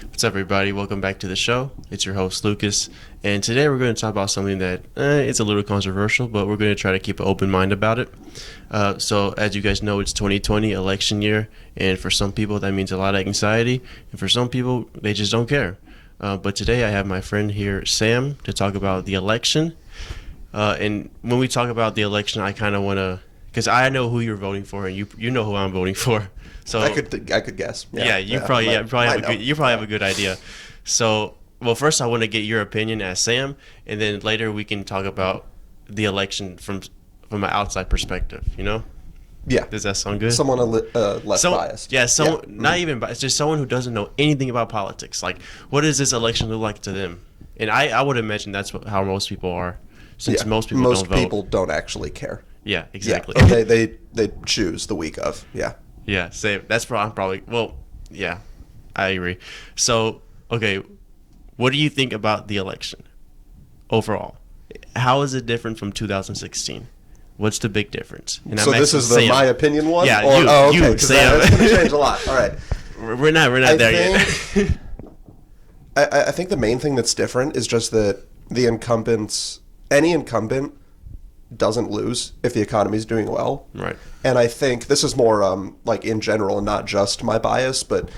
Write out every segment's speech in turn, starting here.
What's up, everybody? Welcome back to the show. It's your host, Lucas, and today we're going to talk about something that it's a little controversial, but we're going to try to keep an open mind about it. So, as you guys know, it's 2020 election year, and for some people that means a lot of anxiety, and for some people they just don't care. But today I have my friend here, Sam, to talk about the election. And when we talk about the election, I kind of want to, because I know who you're voting for, and you know who I'm voting for. So I could guess. You probably have a good idea. So, well, first I want to get your opinion as Sam, and then later we can talk about the election from an outside perspective. You know? Yeah. Does that sound good? Someone less biased. Yeah. Not even biased. Just someone who doesn't know anything about politics. Like, what does this election look like to them? And I would imagine that's how most people are, since most people don't vote. Most people don't actually care. Yeah. Exactly. Yeah. They choose the week of. Yeah. Yeah, same. That's probably yeah, I agree. So, okay, what do you think about the election overall? How is it different from 2016? What's the big difference? And so this is my opinion one? Yeah, okay, you, Sam. That's going to change a lot. All right. We're not there yet. I think the main thing that's different is just that any incumbent doesn't lose if the economy is doing well. Right. And I think this is more like in general and not just my bias, but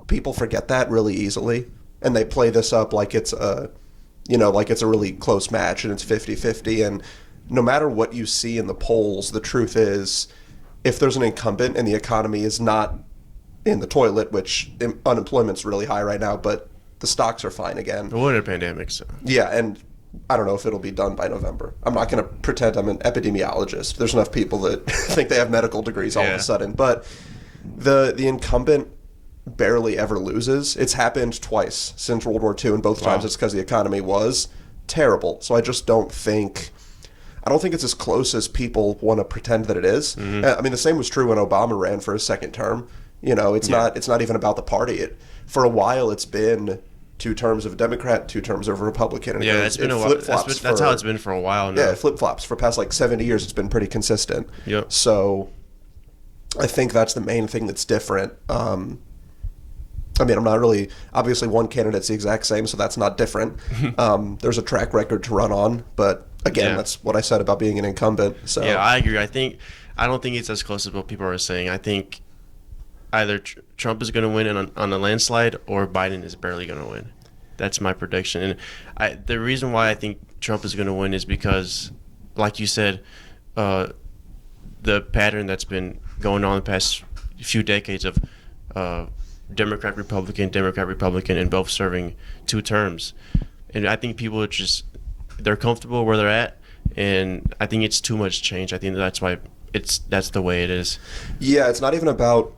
people forget that really easily, and they play this up like it's a really close match and it's 50-50. And no matter what you see in the polls, the truth is, if there's an incumbent and the economy is not in the toilet, which unemployment's really high right now, but the stocks are fine again. We're in a pandemic, so. Yeah, and I don't know if it'll be done by November. I'm not going to pretend I'm an epidemiologist. There's enough people that think they have medical degrees all of a sudden. But the incumbent barely ever loses. It's happened twice since World War II, and both times it's because the economy was terrible. So I just don't think it's as close as people want to pretend that it is. Mm-hmm. I mean, the same was true when Obama ran for his second term. You know, it's not even about the party. For a while, it's been 2 terms of Democrat, 2 terms of Republican. And that's been a while. That's how it's been for a while now. Yeah, flip-flops. For past 70 years, it's been pretty consistent. Yep. So I think that's the main thing that's different. I mean, I'm not really... Obviously, one candidate's the exact same, so that's not different. There's a track record to run on, but again, that's what I said about being an incumbent. So yeah, I agree. I don't think it's as close as what people are saying. I think either Trump is going to win on a landslide, or Biden is barely going to win. That's my prediction. And the reason why I think Trump is going to win is because, like you said, the pattern that's been going on the past few decades of Democrat, Republican, and both serving 2 terms. And I think people they're comfortable where they're at, and I think it's too much change. I think that's why that's the way it is. Yeah, it's not even about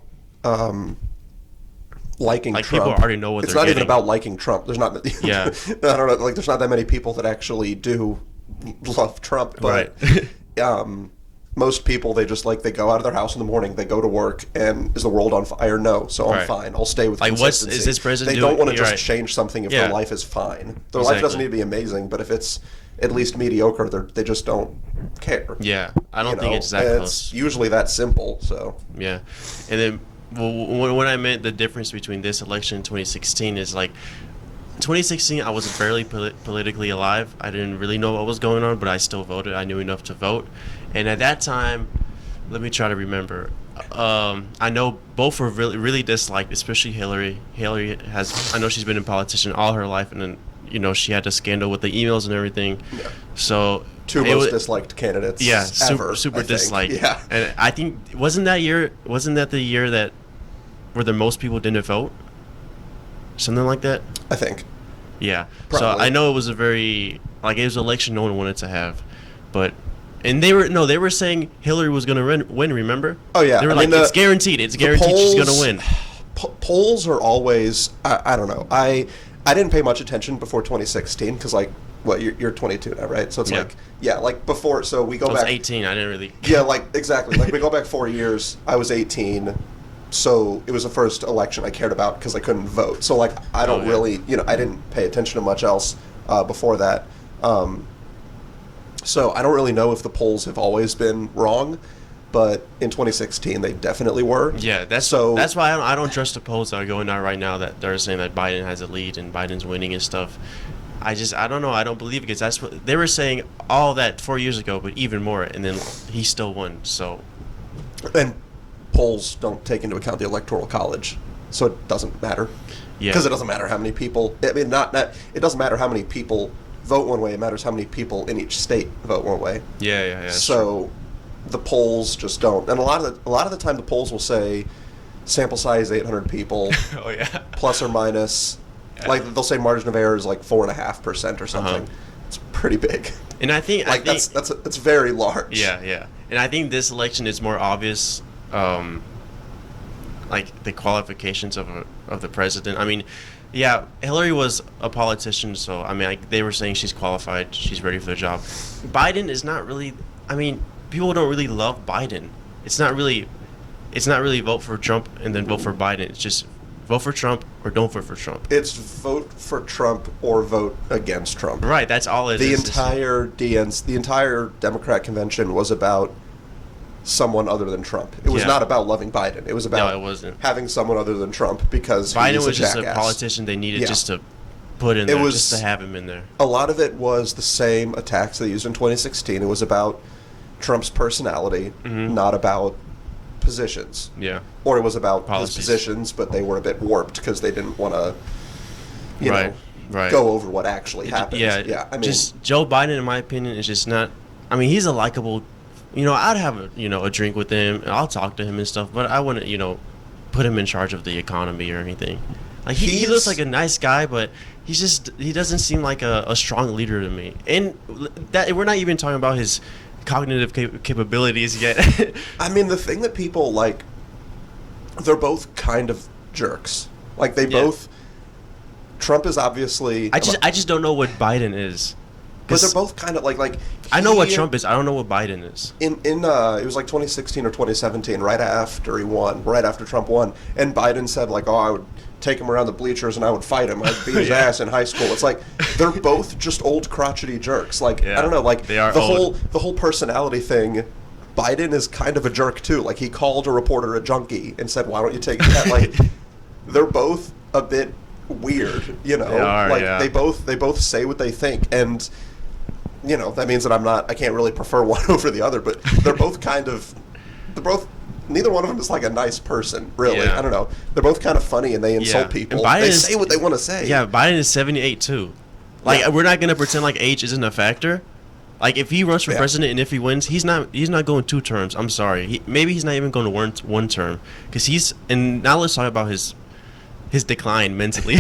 liking Trump. People already know what it's they're not getting. even about liking Trump. There's not I don't know, there's not that many people that actually do love Trump, but most people, they go out of their house in the morning, they go to work, and is the world on fire? No, so I'm fine. I'll stay with consistency. Is this president They doing? don't want to change something if their life is fine. Their life doesn't need to be amazing, but if it's at least mediocre, they just don't care. Yeah, I don't think it's that close. It's usually that simple. So yeah, and then when I meant the difference between this election and 2016 is 2016 I was barely politically alive. I didn't really know what was going on, but I still voted. I knew enough to vote, and at that time, let me try to remember. I know both were really, really disliked, especially Hillary. I know she's been a politician all her life, and then she had a scandal with the emails and everything. Yeah. So 2 most disliked candidates. Yeah, ever, super disliked. Yeah, and I think wasn't that the year that where the most people didn't vote? Something like that. I think. Yeah. Probably. So I know it was it was an election no one wanted to have, and they were saying Hillary was going to win. Remember? Oh yeah. They were it's guaranteed. It's guaranteed she's going to win. Polls are always. I don't know. I didn't pay much attention before 2016 because you're 22 now, right? So it's before. So we go back. I was 18. I didn't really. Yeah, exactly. We go back 4 years. I was 18. So it was the first election I cared about because I couldn't vote. So I don't really, I didn't pay attention to much else before that. So I don't really know if the polls have always been wrong. but in 2016 they definitely were. Yeah, that's why I don't trust the polls that are going out right now that they're saying that Biden has a lead and Biden's winning and stuff. I don't know. I don't believe it because that's what they were saying all that 4 years ago, but even more, and then he still won. So, and polls don't take into account the Electoral College, so it doesn't matter. Yeah, because it doesn't matter how many people. I mean, not it doesn't matter how many people vote one way. It matters how many people in each state vote one way. Yeah. So, the polls just don't. And a lot of the time, the polls will say sample size 800 people. Oh yeah. Plus or minus. Yeah. Like they'll say margin of error is like 4.5% or something. It's pretty big. And I think that's very large. Yeah. And I think this election is more obvious. Like the qualifications of the president. I mean, yeah, Hillary was a politician, so I mean, like, they were saying she's qualified, she's ready for the job. Biden is not really. I mean, people don't really love Biden. It's not really vote for Trump and then vote for Biden. It's just vote for Trump or don't vote for Trump. It's vote for Trump or vote against Trump. Right, that's all it is. The entire Democrat convention was about someone other than Trump. It was not about loving Biden. It was about having someone other than Trump because Biden was just a politician they needed just to put in there, just to have him in there. A lot of it was the same attacks they used in 2016. It was about Trump's personality, not about positions. Yeah. Or it was about his positions, but they were a bit warped because they didn't want to, you know, go over what actually happened. Yeah. I mean, just Joe Biden, in my opinion, is just not. I mean, he's a likable. You know, I'd have a drink with him, and I'll talk to him and stuff, but I wouldn't, put him in charge of the economy or anything. Like he looks like a nice guy, but he doesn't seem like a strong leader to me. And that we're not even talking about his cognitive capabilities yet. I mean, the thing that people like, they're both kind of jerks. Like they both. Trump is obviously. I just don't know what Biden is. But they're both kind of like. I know what Trump is. I don't know what Biden is. In it was like 2016 or 2017, right after Trump won, and Biden said like, "Oh, I would take him around the bleachers and I would fight him. I'd beat his ass in high school." It's like they're both just old crotchety jerks. Like I don't know, like they are the whole personality thing. Biden is kind of a jerk too. Like he called a reporter a junkie and said, "Why don't you take that?" Like they're both a bit weird, They are, they both say what they think, and that means that I can't really prefer one over the other, but they're both neither one of them is like a nice person, really. Yeah. I don't know. They're both kind of funny and they insult people. And they say what they want to say. Yeah, Biden is 78 too. Like we're not gonna pretend like age isn't a factor. Like if he runs for president and if he wins, he's not going 2 terms. I'm sorry. Maybe he's not even going to one term because and now let's talk about his decline mentally,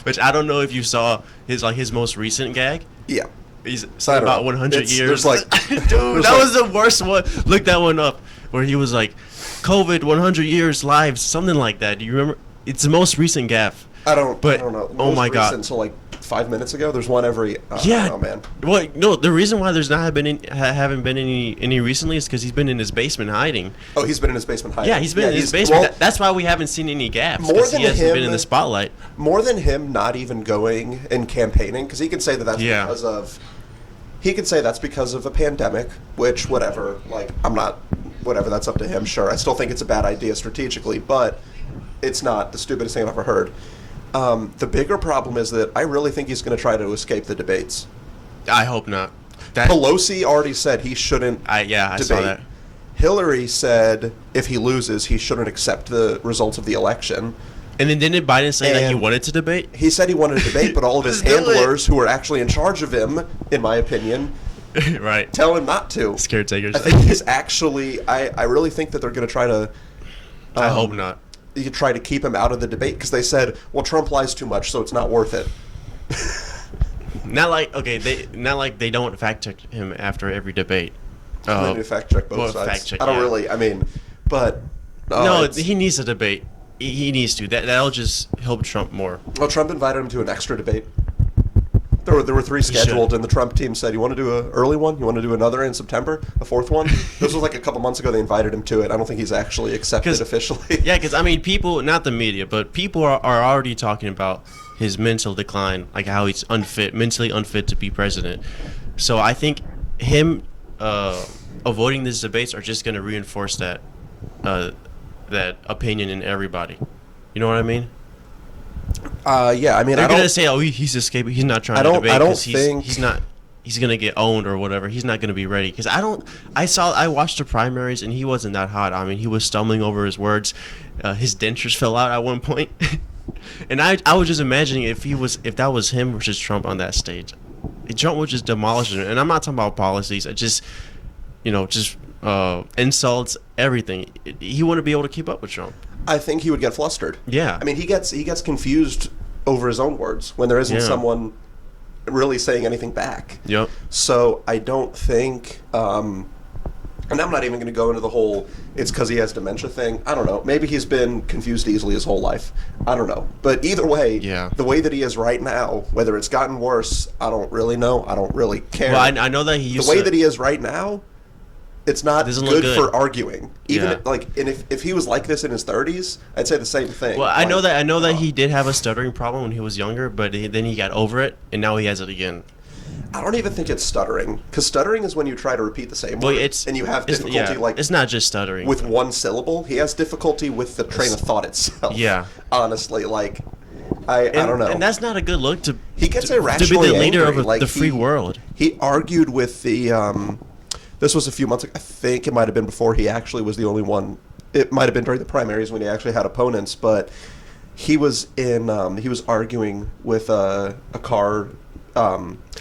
which I don't know if you saw his most recent gag. Yeah. He's about 100 years. There's like, dude, that was the worst one. Look that one up, where he was like, "COVID 100 years lives," something like that. Do you remember? It's the most recent gaffe. I don't know. Oh my god! Until like 5 minutes ago, there's one every. Yeah, man. Well, no, the reason why there's haven't been any recently is because he's been in his basement hiding. Oh, he's been in his basement hiding. Yeah, he's been in his basement. Well, that's why we haven't seen any gaffes. Because he hasn't been in the spotlight. More than him not even going and campaigning, because he can say that's because of. He could say that's because of a pandemic, which, whatever, whatever, that's up to him, sure. I still think it's a bad idea strategically, but it's not the stupidest thing I've ever heard. The bigger problem is that I really think he's going to try to escape the debates. I hope not. Pelosi already said he shouldn't I saw that. Hillary said if he loses, he shouldn't accept the results of the election. And then didn't Biden say that he wanted to debate? He said he wanted to debate, but all of his handlers, who are actually in charge of him, in my opinion, right, tell him not to. Scared takers. I think he's actually. I really think that they're going to try to. I hope not. You could try to keep him out of the debate because they said, "Well, Trump lies too much, so it's not worth it." Not like they don't fact check him after every debate. They do fact check both sides. I don't really. I mean, but no, he needs a debate. He needs to. That'll just help Trump more. Well, Trump invited him to an extra debate. There were 3 scheduled, and the Trump team said, "You want to do an early one? You want to do another in September? A 4th one?" This was like a couple months ago. They invited him to it. I don't think he's actually accepted officially. Yeah, because I mean, people, not the media, but people are already talking about his mental decline, like how he's mentally unfit to be president. So I think him avoiding these debates are just going to reinforce that opinion in everybody. You know what I mean? Yeah, I mean, They're going to say, "Oh, he's escaping. He's not trying to debate." I don't because think he's not. He's gonna get owned or whatever. He's not gonna be ready because I watched the primaries and he wasn't that hot. I mean, he was stumbling over his words. His dentures fell out at one point, and I was just imagining if that was him versus Trump on that stage, Trump would just demolish him. And I'm not talking about policies. I just insults, everything. He wouldn't be able to keep up with Trump. I think he would get flustered. Yeah. I mean, he gets confused over his own words when there isn't someone really saying anything back. Yep. So I don't think, and I'm not even going to go into the whole it's because he has dementia thing. I don't know. Maybe he's been confused easily his whole life. I don't know. But either way, the way that he is right now, whether it's gotten worse, I don't really know. I don't really care. Well, I know that he used the way that he is right now, it's not good for arguing. Even and if he was like this in his 30s, I'd say the same thing. Well, I know that he did have a stuttering problem when he was younger, but then he got over it, and now he has it again. I don't even think it's stuttering, because stuttering is when you try to repeat the same word, and you have difficulty. It's not just stuttering with one syllable. He has difficulty with the train of thought itself. Yeah, honestly, I don't know. And that's not a good look to. He gets irrationally to be the leader angry. of the free world. He argued with the. This was a few months ago. I think it might have been before he actually was the only one. It might have been during the primaries when he actually had opponents, but he was in. He was arguing with a car.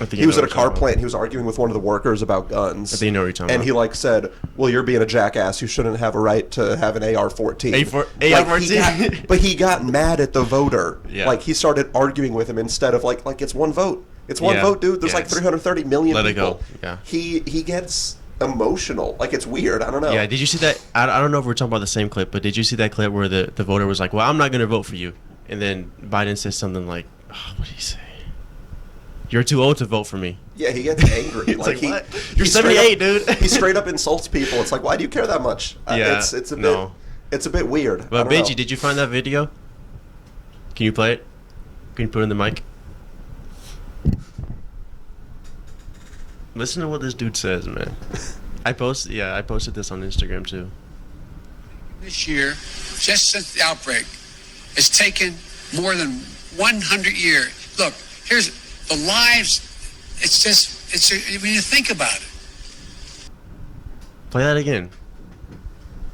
He was at a car plant. He was arguing with one of the workers about guns. I think you know what you're talking about. And he said, "Well, you're being a jackass. You shouldn't have a right to have an AR-14." AR-14. But he got mad at the voter. Yeah. He started arguing with him instead of it's one vote. It's one vote, dude. There's 330 million people. Let people. It go. Yeah. He gets emotional. It's weird. I don't know. Yeah. Did you see that? I don't know if we're talking about the same clip, but did you see that clip where the voter was like, "Well, I'm not going to vote for you," and then Biden says something like, "What did he say? You're too old to vote for me." Yeah, he gets angry. What? You're 78, dude. He straight up insults people. It's why do you care that much? It's a bit weird. But Benji, did you find that video? Can you play it? Can you put it in the mic? Listen to what this dude says, man. I posted this on Instagram too. This year, just since the outbreak, has taken more than 100 years. Look, here's the lives. When you think about it. Play that again.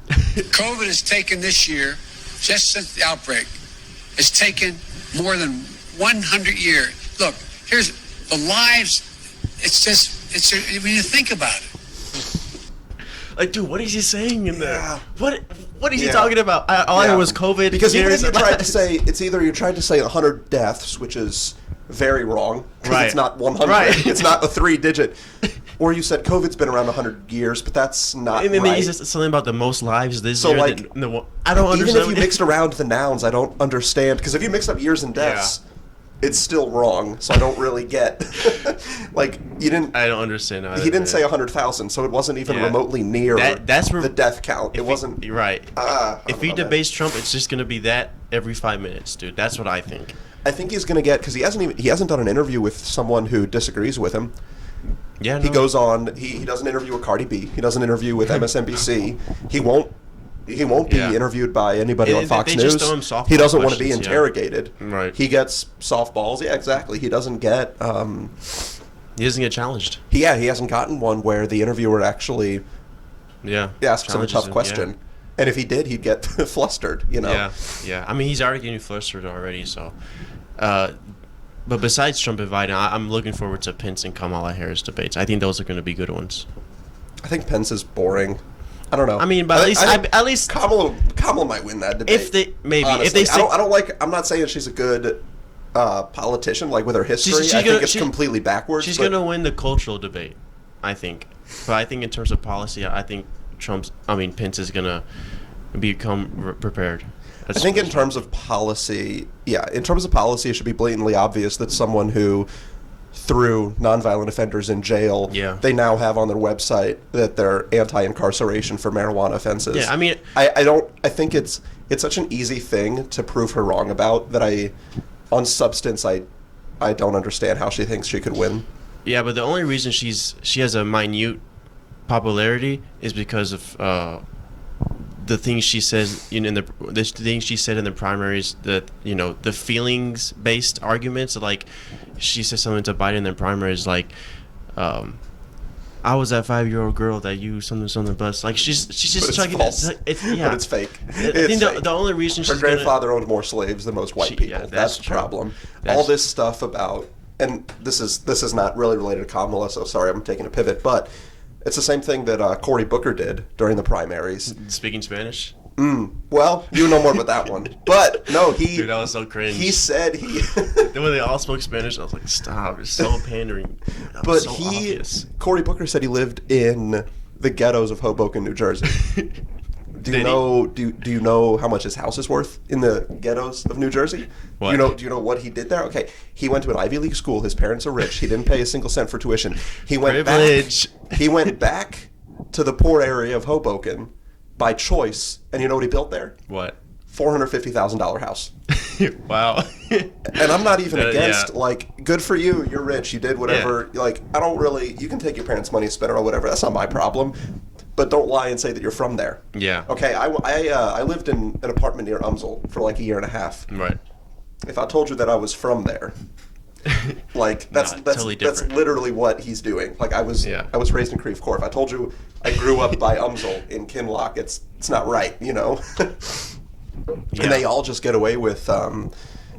COVID has taken this year, just since the outbreak, has taken more than 100 years. Look, here's the lives. When you think about it. Dude, what is he saying in there? What is he talking about? All I heard was COVID. Because even if you tried to say, it's either you're trying to say 100 deaths, which is very wrong, because it's not 100. Right. It's not a 3-digit. Or you said COVID's been around 100 years, but that's not and then right. He said something about the most lives this year. I don't understand. Even if you mixed around the nouns, I don't understand. Because if you mix up years and deaths, it's still wrong. So I don't really get. You didn't. I don't understand either. He didn't say 100,000, so it wasn't even remotely near the death count. It wasn't. You're right. If he debates Trump, it's just going to be that every 5 minutes, dude. That's what I think. I think he's going to get, because he hasn't done an interview with someone who disagrees with him. Yeah, he goes on. He does an interview with Cardi B. He does an interview with MSNBC. He won't be interviewed by anybody on Fox News. Just throw him he doesn't want to be interrogated. Right. He gets softballs. Yeah, exactly. He doesn't get. He doesn't get challenged. He hasn't gotten one where the interviewer actually. Asks him a tough question. Yeah. And if he did, he'd get flustered. Yeah. I mean, he's already getting flustered already. So. But besides Trump and Biden, I'm looking forward to Pence and Kamala Harris debates. I think those are going to be good ones. I think Pence is boring. I don't know. I mean, but at least Kamala might win that debate. I'm not saying she's a good politician, with her history. I think it's completely backwards. She's going to win the cultural debate, I think. But I think in terms of policy, I think Pence is going to become prepared. I think in terms of policy, it should be blatantly obvious that someone who threw nonviolent offenders in jail, they now have on their website that they're anti-incarceration for marijuana offenses. Yeah, I mean, I think it's such an easy thing to prove her wrong about that on substance, I don't understand how she thinks she could win. Yeah, but the only reason she has a minute popularity is because of the things she says the things she said in the primaries, that the feelings based arguments. Like she said something to Biden in the primaries, like I was that 5-year-old girl that you something bus. Like she's just chugging it. But it's fake. I think the only reason her grandfather owned more slaves than most white people. That's the problem. All this stuff about, and this is not really related to Kamala, so sorry, I'm taking a pivot, but it's the same thing that Cory Booker did during the primaries. Speaking Spanish? Well, you know more about that one. But, no, Dude, that was so cringe. He said Then when they all spoke Spanish, I was like, stop, it's so pandering. But so obvious. Cory Booker said he lived in the ghettos of Hoboken, New Jersey. Do you know how much his house is worth in the ghettos of New Jersey? What? Do you know what he did there? Okay, he went to an Ivy League school. His parents are rich. He didn't pay a single cent for tuition. He went back to the poor area of Hoboken by choice, and you know what he built there? What? $450,000 house. Wow. And I'm not even against, like, good for you, you're rich, you did whatever. Yeah. Like, I don't really, you can take your parents' money, spend it on whatever, that's not my problem. But don't lie and say that you're from there. Yeah. Okay, I lived in an apartment near Umsel for like a year and a half. Right. If I told you that I was from there, like that's totally that's literally what he's doing. Like I was raised in Creve Coeur. If I told you I grew up by Umsel in Kinloch, it's not right, you know. And they all just get away with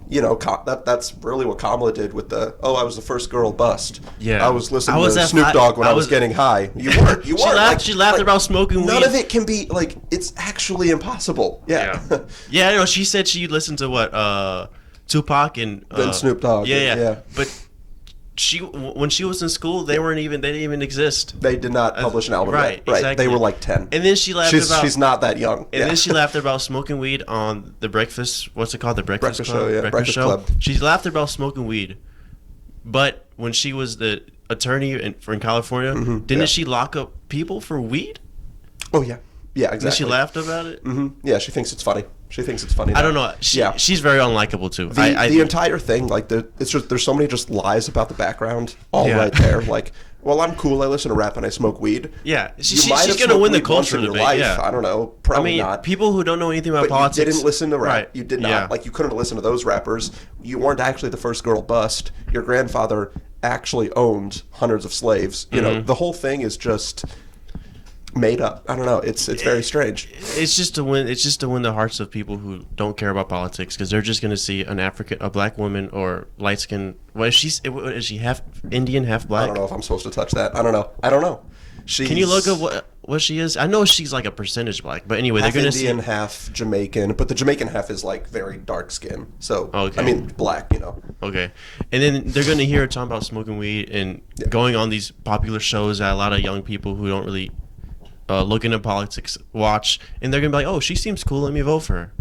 that's really what Kamala did with I was the first girl bust. Yeah. I was listening to Snoop Dogg when I was getting high. You weren't. She laughed about smoking weed. None of it can be, like, it's actually impossible. Yeah. Yeah, no, she said she listened to what, Tupac and... then Snoop Dogg. Yeah. But when she was in school, they didn't even exist. They did not publish an album right, yet. Right, exactly. They were like 10. And then she laughed she's not that young. And then she laughed about smoking weed on the Breakfast... What's it called? The Breakfast Club? Show, yeah. Breakfast Club. She laughed about smoking weed. But when she was the attorney in California, didn't she lock up people for weed? Oh, yeah. Yeah, exactly. And she laughed about it? Yeah, she thinks it's funny. Now. I don't know. She's very unlikable too. The entire thing, like there's so many just lies about the background, right there. Like, well, I'm cool. I listen to rap and I smoke weed. Yeah, she's gonna win the culture debate. Yeah, I don't know. Probably not. People who don't know anything about politics. You didn't listen to rap. Right. You did not. Yeah. Like, you couldn't listen to those rappers. You weren't actually the first girl bust. Your grandfather actually owned hundreds of slaves. You know, the whole thing is just made up. I don't know. It's very strange. It's just to win. It's just to win the hearts of people who don't care about politics, because they're just going to see a black woman or light skin. Well, is she half Indian, half black? I don't know if I'm supposed to touch that. I don't know. Can you look up what she is? I know she's like a percentage black, but anyway, half they're going to Indian, half Jamaican, but the Jamaican half is like very dark skin. So okay. I mean black, you know. Okay, and then they're going to hear her talking about smoking weed and going on these popular shows that a lot of young people who don't really look into politics watch, and they're gonna be like, "Oh, she seems cool. Let me vote for her."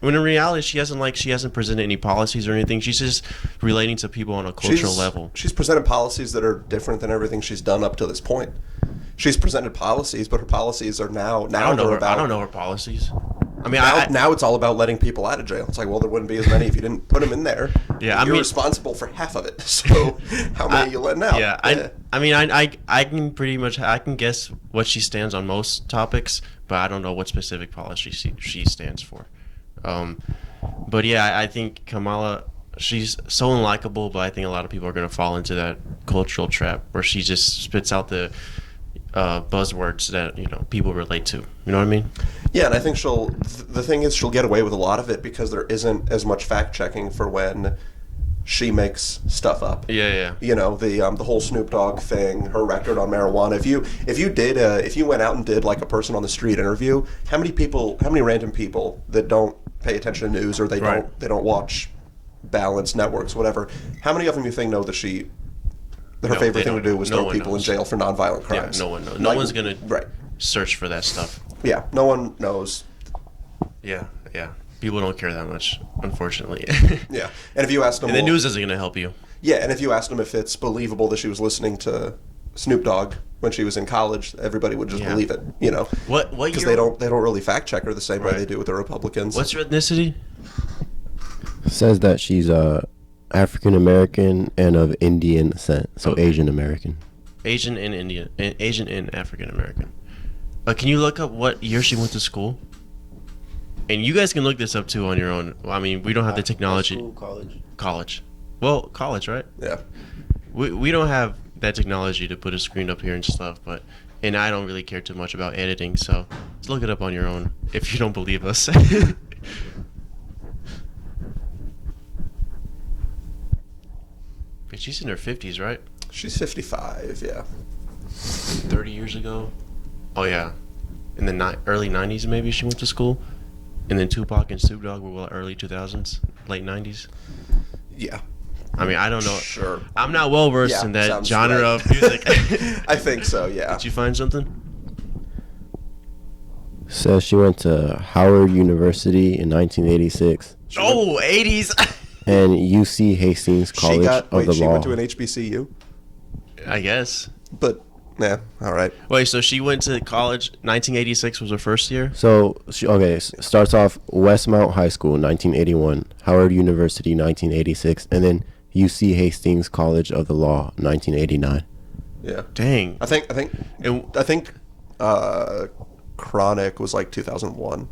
When in reality, she hasn't presented any policies or anything. She's just relating to people on a cultural level. She's presented policies that are different than everything she's done up to this point. She's presented policies, but her policies are now I don't know her policies. I mean, now it's all about letting people out of jail. It's like, well, there wouldn't be as many if you didn't put them in there. Yeah, you're responsible for half of it. So how many are you letting out? Yeah, I can pretty much guess what she stands on most topics, but I don't know what specific policy she stands for. But yeah, I think Kamala, she's so unlikable, but I think a lot of people are going to fall into that cultural trap where she just spits out the buzzwords that people relate to. You know what I mean? Yeah, and I think the thing is she'll get away with a lot of it because there isn't as much fact checking for when she makes stuff up. Yeah. You know, the whole Snoop Dogg thing, her record on marijuana. If you went out and did like a person on the street interview, how many random people that don't pay attention to news or they don't watch balanced networks, whatever, how many of them you think know that her favorite thing to do was throw people in jail for nonviolent crimes? Yeah, no one knows. No one's gonna search for that stuff. Yeah, no one knows. Yeah. People don't care that much, unfortunately. Yeah, and if you ask them, the news isn't going to help you. Yeah, and if you ask them if it's believable that she was listening to Snoop Dogg when she was in college, everybody would just believe it. You know, what because they don't really fact check her the same way they do with the Republicans. What's her ethnicity? It says that she's African American and of Indian descent, so Asian American. Asian and Indian, and Asian and African American. Can you look up what year she went to school? And you guys can look this up too on your own. Well, I mean, we don't have the technology. School, college. College. Well, college, right? Yeah. We don't have that technology to put a screen up here and stuff, and I don't really care too much about editing, so just look it up on your own if you don't believe us. But she's in her 50s, right? She's 55, yeah. 30 years ago? Oh, yeah. In the early 90s, maybe she went to school. And then Tupac and Snoop Dogg were what, early 2000s? Late 90s? Yeah. I mean, I don't know. Sure. I'm not well versed in that sounds genre right. of music. I think so, yeah. Did you find something? Says she went to Howard University in 1986 Oh, 80s! and UC Hastings College of the she Law. went to an HBCU? I guess. But, yeah, all right. Wait, so she went to college, 1986 was her first year? So starts off Westmount High School 1981, Howard University 1986, and then UC Hastings College of the Law 1989. Yeah. Dang. I think And Chronic was like 2001.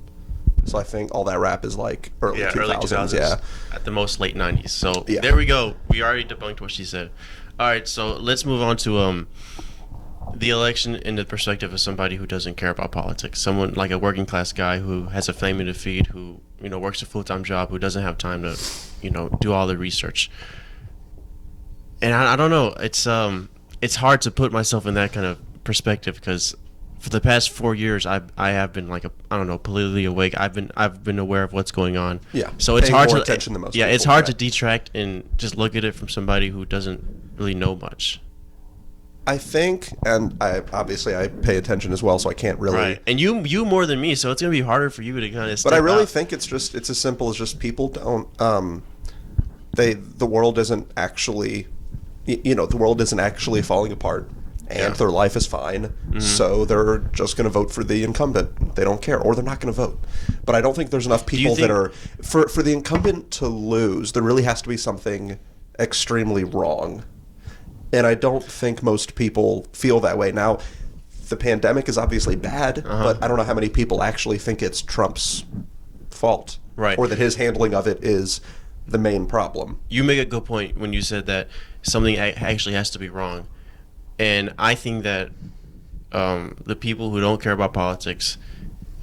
So I think all that rap is like early 2000s. Early 2000s. Yeah. At the most, late 90s. So Yeah. there we go. We already debunked what she said. All right, so let's move on to the election in the perspective of somebody who doesn't care about politics. Someone like a working class guy who has a family to feed, who works a full-time job, who doesn't have time to do all the research. And I don't know. It's hard to put myself in that kind of perspective because for the past 4 years, I have been politically awake. I've been aware of what's going on. Yeah, So it's paying hard more to attention than most yeah, it's people, hard yeah. to detract and just look at it from somebody who doesn't really know much. I think, and I pay attention as well, so I can't really. Right. And you more than me, so it's gonna be harder for you to kind of. But I really think it's as simple as just people don't. The world isn't actually, the world isn't actually falling apart. And their life is fine, so they're just going to vote for the incumbent. They don't care, or they're not going to vote. But I don't think there's enough people that are for the incumbent to lose. There really has to be something extremely wrong, and I don't think most people feel that way. Now, the pandemic is obviously bad, but I don't know how many people actually think it's Trump's fault, Right. or that his handling of it is the main problem. You make a good point when you said that something actually has to be wrong. And I think that the people who don't care about politics,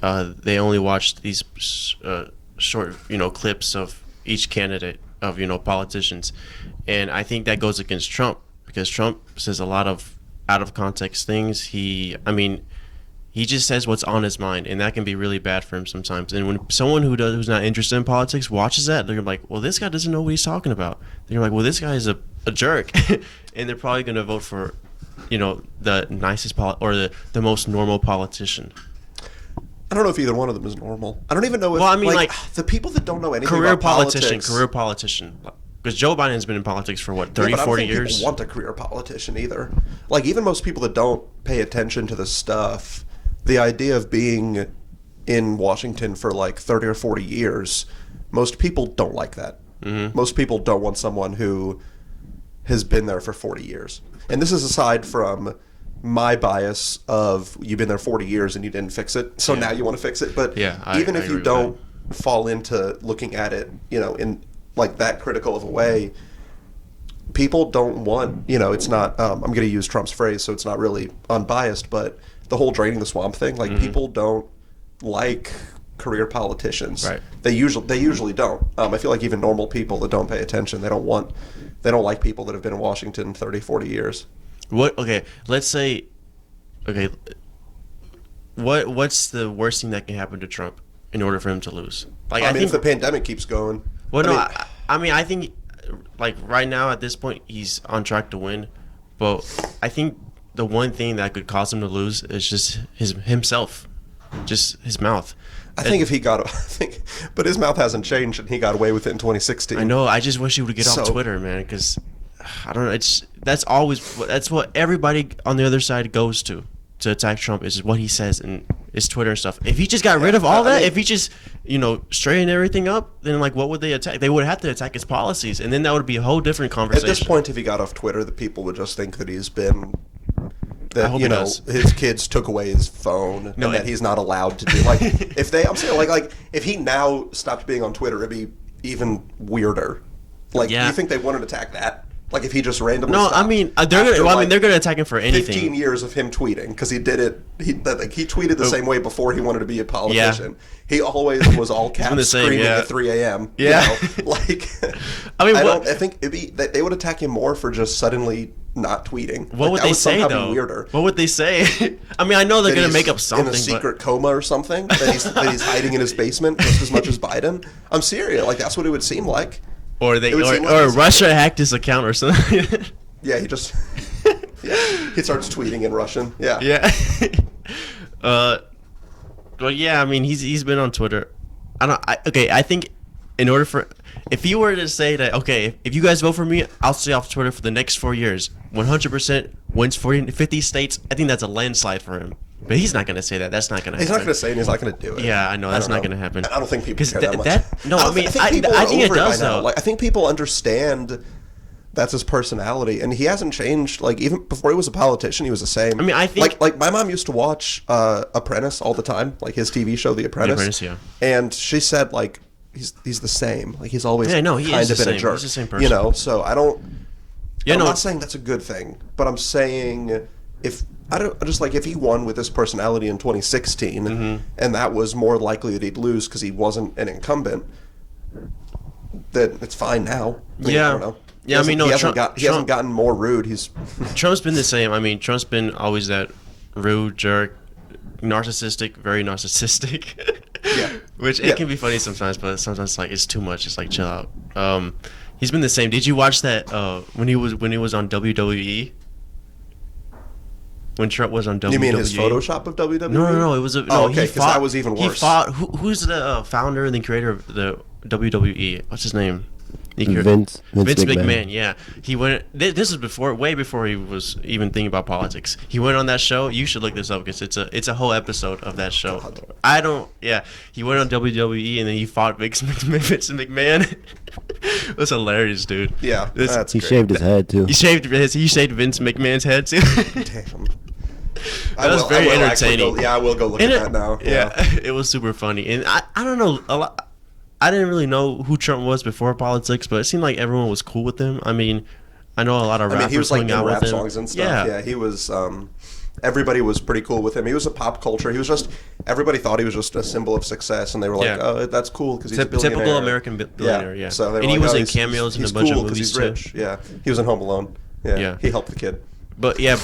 they only watch these short, clips of each candidate of, politicians. And I think that goes against Trump because Trump says a lot of out of context things. He just says what's on his mind, and that can be really bad for him sometimes. And when someone who's not interested in politics watches that, they're like, well, this guy doesn't know what he's talking about. They're like, well, this guy is a jerk. And they're probably going to vote for the nicest or the most normal politician. I don't know if either one of them is normal. I don't even know if. Well, I mean, like the people that don't know anything career about politics. career politician. Because Joe Biden's been in politics for what, 30, Yeah, but I don't 40 think years? people want a career politician either. Like even most people that don't pay attention to this stuff, the idea of being in Washington for like 30 or 40 years, most people don't like that. Mm-hmm. Most people don't want someone who has been there for 40 years. And this is aside from my bias of you've been there 40 years and you didn't fix it, so now you want to fix it. But even if you don't fall into looking at it, in like that critical of a way, people don't want, it's not, I'm going to use Trump's phrase, so it's not really unbiased, but the whole draining the swamp thing, like people don't like career politicians. Right. They usually don't. I feel like even normal people that don't pay attention, they don't like people that have been in Washington 30, 40 years. Let's say, what's the worst thing that can happen to Trump in order for him to lose? Like, I mean, if the pandemic keeps going. Well, I think, like, right now at this point, he's on track to win. But I think the one thing that could cause him to lose is just himself, just his mouth. But his mouth hasn't changed, and he got away with it in 2016. I know. I just wish he would get off Twitter, man, because I don't know. That's what everybody on the other side goes to attack Trump, is what he says and his Twitter and stuff. If he just got rid of all that, if he just straightened everything up, then like what would they attack? They would have to attack his policies, and then that would be a whole different conversation. At this point, if he got off Twitter, the people would just think that he's been that hope you he know does. his kids took away his phone No, and that he's not allowed to do. Like, if they, I'm saying like if he now stopped being on Twitter, it'd be even weirder. Like, Yeah. you think they wouldn't attack that? Like, if he just randomly No, stopped I mean they're gonna. after, Well, I mean like, they're gonna attack him for 15 anything. years of him tweeting because he did it. He tweeted the same way before he wanted to be a politician. He always was all caps the same, screaming yeah. at 3 a.m. Yeah. You know? Like, I mean, I think it'd be that they would attack him more for just suddenly not tweeting. What would that they would say somehow though? Be weirder. What would they say? I mean, I know they're That gonna he's make up something. in a secret but coma or something. That he's hiding in his basement just as much as Biden. I'm serious. Like, that's what it would seem like. or they it would or, seem like or he's- Russia hacked his account or something. Yeah, he just he starts tweeting in Russian. Yeah. Yeah. Well, yeah. I mean, he's been on Twitter. I think in order for if you were to say that, okay, if you guys vote for me, I'll stay off Twitter for the next 4 years. 100% wins 50 states. I think that's a landslide for him. But he's not going to say that. That's not going to happen. He's not going to say it. He's not going to do it. Yeah, I know. That's don't not going to happen. I don't think people 'Cause care that much. no, I mean, people I are think it over does by now. though. Like, I think people understand that's his personality, and he hasn't changed. Like, even before he was a politician, he was the same. I mean, I think- like my mom used to watch Apprentice all the time, like his TV show, The Apprentice. Apprentice, yeah. And she said like he's the same. Like, he's always Yeah, no, he kind is of the been same. a jerk. He's the same person. You know, so I don't. Yeah, I'm no. not saying that's a good thing, but I'm saying if he won with this personality in 2016, Mm-hmm. and that was more likely that he'd lose because he wasn't an incumbent, then it's fine now. I Yeah. I don't know. Yeah, I mean, no, he hasn't Trump- hasn't gotten more rude. He's Trump's been the same. I mean, Trump's been always that rude jerk, narcissistic, very narcissistic. Yeah. Which Yeah. it can be funny sometimes, but sometimes like it's too much. It's like chill out. He's been the same. Did you watch that when he was on WWE? When Trump was on WWE. you mean his Photoshop of WWE? No. It was okay, he 'cause fought. that was even He worse. fought. Who's the founder and the creator of the WWE? What's his name? Vince McMahon. Yeah, he went. This is way before he was even thinking about politics. He went on that show. You should look this up because it's a whole episode of that show. God. I don't. Yeah, he went on WWE and then he fought Vince McMahon. It was hilarious, dude. Yeah, that's He great. shaved his head too. He shaved Vince McMahon's head too. Damn. That was very entertaining. I will go look at that now. Yeah, it was super funny, and I don't know a lot. I didn't really know who Trump was before politics, but it seemed like everyone was cool with him. I mean, I know a lot of I rappers mean, he was like hung in out rap with him. songs and stuff. Yeah, he was. Everybody was pretty cool with him. He was a pop culture. He was just. Everybody thought he was just a symbol of success, and they were like, Yeah. "Oh, that's cool because he's a billionaire." Typical American billionaire. Yeah. So they were And he like, was "Oh, in he's- cameos in he's a bunch of cool 'cause movies he's too. rich. Yeah, he was in Home Alone. Yeah, Yeah. he helped the kid. But yeah,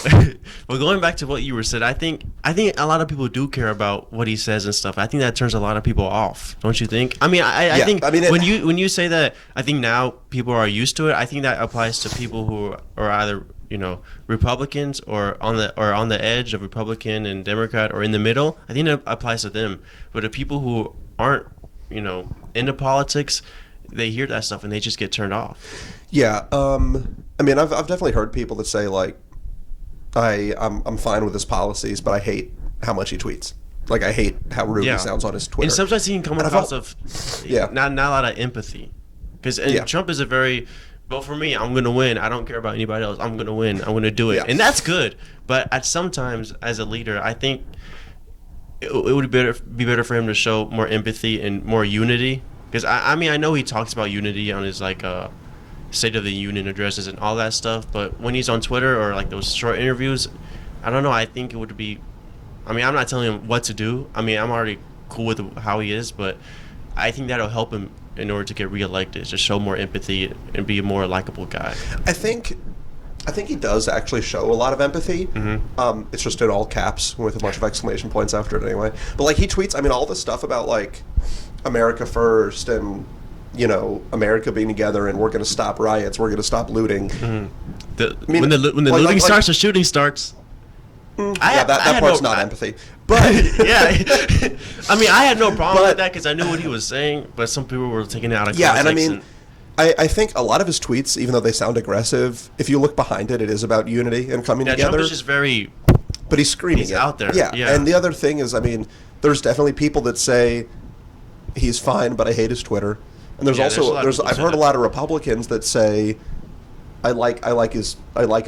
but going back to what you were said, I think a lot of people do care about what he says and stuff. I think that turns a lot of people off, don't you think? I mean, I Yeah, think I mean, when you say that, I think now people are used to it. I think that applies to people who are either Republicans or on the edge of Republican and Democrat or in the middle. I think that applies to them. But the people who aren't into politics, they hear that stuff and they just get turned off. Yeah, I mean, I've definitely heard people that say like, I'm fine with his policies, but I hate how much he tweets. Like, I hate how rude he sounds on his Twitter. And sometimes he can come And I've across al- not a lot of empathy. Because Yeah. Trump is a very, well, for me, I'm going to win. I don't care about anybody else. I'm going to win. I'm going to do it. Yeah. And that's good. But at sometimes, as a leader, I think it would be better for him to show more empathy and more unity. Because, I mean, I know he talks about unity on his, like, State of the Union addresses and all that stuff. But when he's on Twitter or, like, those short interviews, I don't know. I think it would be... I mean, I'm not telling him what to do. I mean, I'm already cool with how he is, but I think that'll help him in order to get reelected. Just show more empathy and be a more likable guy. I think he does actually show a lot of empathy. Mm-hmm. It's just in all caps with a bunch of exclamation points after it anyway. But like, he tweets, I mean, all this stuff about like America first and America being together and we're going to stop riots, we're going to stop looting. Mm-hmm. I mean, when the like- looting like- starts, the shooting starts. That part's not empathy. But Yeah, I mean, I had no problem But- with that because I knew what he was saying, but some people were taking it out of yeah, context. and I mean, I think a lot of his tweets, even though they sound aggressive, if you look behind it, it is about unity and coming yeah, together. Trump is just very. But he's screaming He's it. out there, Yeah. yeah. And the other thing is, I mean, there's definitely people that say he's fine, but I hate his Twitter. And there's Yeah, there's a also lot of people I've say heard a that. lot of Republicans that say I like his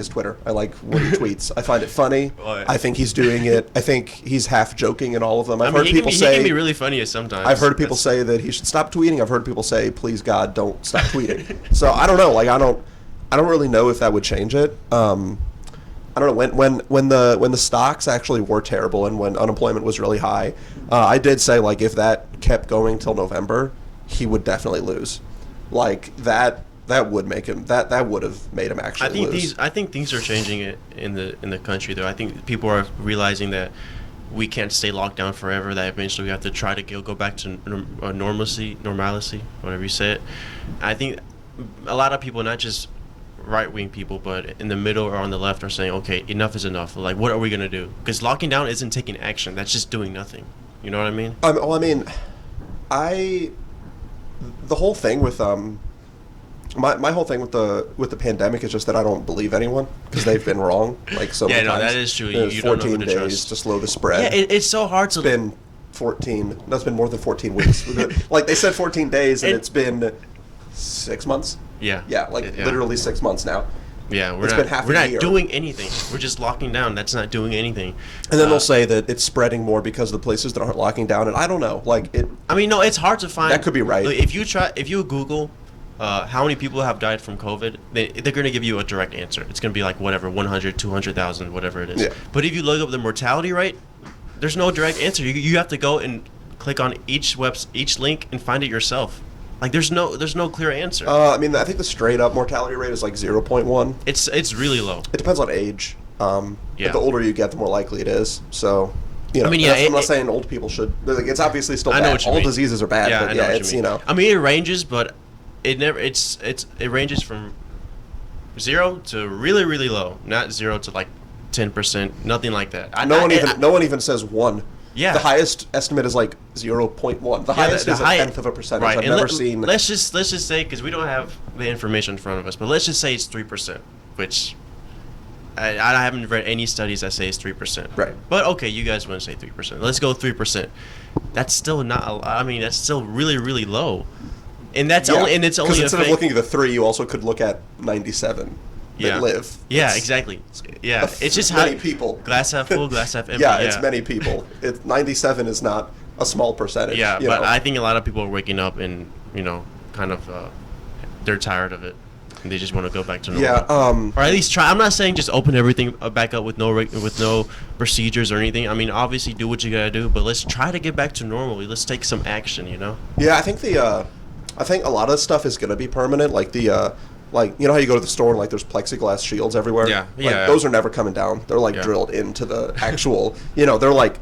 Twitter. I like what he tweets. I find it funny. Oh, yeah. I think he's doing it. I think he's half joking in all of them. I've heard he people say he can say be really funny sometimes. I've heard people say that he should stop tweeting. I've heard people say, please God, don't stop tweeting. So I don't know. Like I don't really know if that would change it. I don't know when the stocks actually were terrible and when unemployment was really high. I did say like if that kept going till November, he would definitely lose. Like that would make him that would have made him actually lose. I think things are changing in the country though. I think people are realizing that we can't stay locked down forever. That eventually we have to try to go back to normalcy, whatever you say it. I think a lot of people, not just right-wing people, but in the middle or on the left, are saying, okay, enough is enough. Like, what are we gonna do? Because locking down isn't taking action. That's just doing nothing. You know what I mean? The whole thing with my whole thing with the pandemic is just that I don't believe anyone because they've been wrong like so many times. That is true. You 14 don't know who to days to slow the spread. Yeah, it's so hard to. It's been 14. That's been more than 14 weeks. Like they said 14 days, and it's been 6 months. Yeah. Yeah, literally 6 months now. Yeah, we're not doing anything. We're just locking down. That's not doing anything. And then they'll say that it's spreading more because of the places that aren't locking down. And I don't know. Like it. I mean, no, it's hard to find. That could be right. If you Google how many people have died from COVID, they're going to give you a direct answer. It's going to be like whatever, 100, 200,000, whatever it is. Yeah. But if you look up the mortality rate, there's no direct answer. You have to go and click on each link and find it yourself. Like there's no clear answer. I mean, I think the straight up mortality rate is like 0.1. It's really low. It depends on age. But the older you get, the more likely it is. So, you know, I mean, I'm not saying old people should. Like, it's obviously still bad. All diseases are bad. Yeah, but it's you know. I mean, it ranges, but it ranges from 0 to really really low. Not 0 to like 10%. Nothing like that. No one even says 1. Yeah. The highest estimate is like 0.1. The highest is a tenth of a percentage. Right. I've never seen. Let's just say, because we don't have the information in front of us, but let's just say it's 3%, which I haven't read any studies that say it's 3%. Right. But okay, you guys want to say 3%. Let's go 3%. That's still not. I mean, that's still really really low, and it's only. Because instead of looking at the 3, you also could look at 97. That live. Yeah, exactly. Yeah, it's just many people. Glass half full, glass half empty. Yeah, it's many people. 97 is not a small percentage. Yeah, but I think a lot of people are waking up and kind of they're tired of it and they just want to go back to normal. Yeah, or at least try. I'm not saying just open everything back up with no procedures or anything. I mean, obviously do what you gotta do, but let's try to get back to normal. Let's take some action. Yeah, I think a lot of stuff is gonna be permanent. Like like, you know how you go to the store and like there's plexiglass shields everywhere? Yeah. Those are never coming down. They're like drilled into the actual, they're like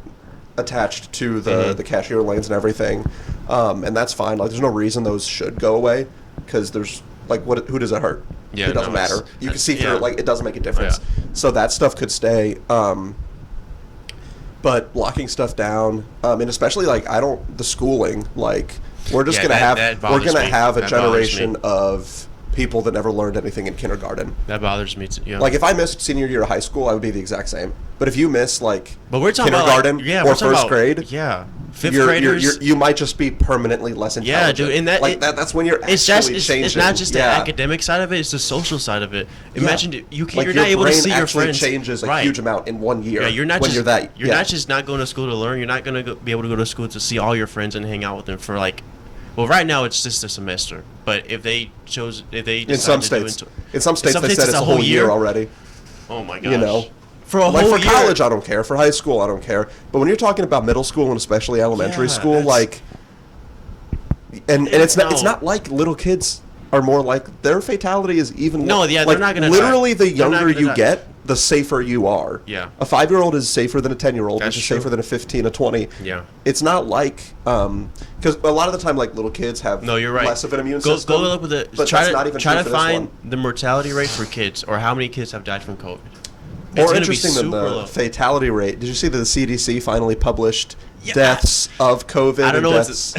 attached to the cashier lanes and everything. And that's fine. Like there's no reason those should go away because there's like, who does it hurt? Yeah, it doesn't matter. You can see through it. Like it doesn't make a difference. Yeah. So that stuff could stay. But locking stuff down, and especially like the schooling, like we're just gonna have a generation of people that never learned anything in kindergarten. That bothers me too. Yeah. Like if I missed senior year of high school, I would be the exact same. But if you miss but we're talking kindergarten about or first grade, fifth graders, you might just be permanently less intelligent. Yeah, dude, and that's when you're actually changing. It's not just the academic side of it; it's the social side of it. Imagine you're not able to see your friends. Changes a huge amount in 1 year. Yeah, you're not just not going to school to learn. You're not going to be able to go to school to see all your friends and hang out with them for like. Well, right now it's just a semester, but if they in some states they said it's a whole year already. Oh my gosh! For a whole year. For college, I don't care. For high school, I don't care. But when you're talking about middle school and especially elementary school, like, and it's not like little kids are more like their fatality is even. No, yeah, like, they're not going to. Literally, the younger you get, the safer you are. Yeah. A 5-year-old is safer than a 10-year-old, which is true. safer than a 15, a 20. Yeah. It's not like because a lot of the time, like little kids have you're right. less of an immune system. Go look with it. Try to find the mortality rate for kids or how many kids have died from COVID. More interesting than the fatality rate. Did you see that the CDC finally published deaths of COVID? I don't know deaths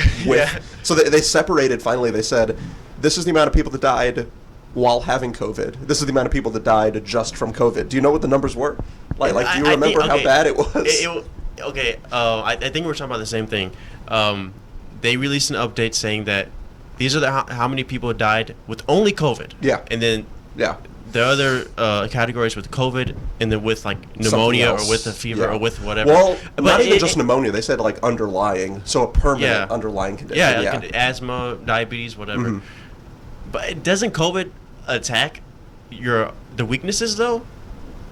So they separated. Finally, they said this is the amount of people that died while having COVID. This is the amount of people that died just from COVID. Do you know what the numbers were? Like do you remember how bad it was? I think we're talking about the same thing. They released an update saying that these are how many people died with only COVID. Yeah. And then the other categories with COVID, and then with like pneumonia or with a fever or with whatever. Well, but not even just pneumonia. They said like underlying, so a permanent underlying condition. Yeah, like asthma, diabetes, whatever. But doesn't COVID attack the weaknesses though?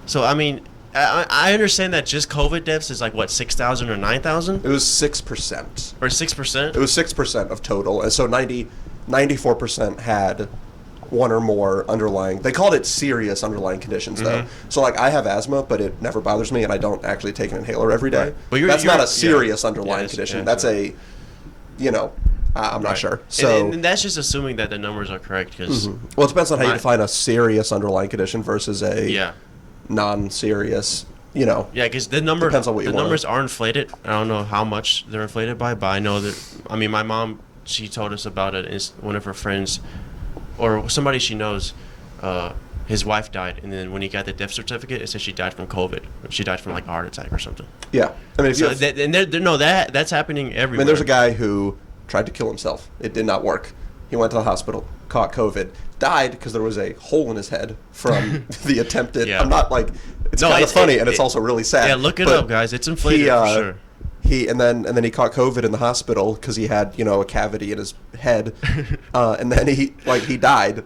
So I mean, I understand that just COVID deaths is like what 6,000 or 9,000. It was 6%. Or 6%. It was 6% of total, and so 94% had one or more underlying. They called it serious underlying conditions though. So like I have asthma, but it never bothers me, and I don't actually take an inhaler every day. Right. But that's not a serious underlying condition. That's a, I'm not sure. So and that's just assuming that the numbers are correct because well, it depends on how you define a serious underlying condition versus a non-serious. Yeah, because the depends on what you numbers are inflated. I don't know how much they're inflated by, but I know that. I mean, my mom, she told us about it. Is one of her friends, or somebody she knows, his wife died, and then when he got the death certificate, it said she died from COVID. She died from like a heart attack or something. Yeah, I mean, that's happening everywhere. I mean, there's a guy who tried to kill himself. It did not work. He went to the hospital, caught COVID, died because there was a hole in his head from the attempted. I'm not like it's kind of funny, and it's also really sad. Yeah, look it up, guys. It's inflated for sure. And then he caught COVID in the hospital because he had a cavity in his head, and then he died,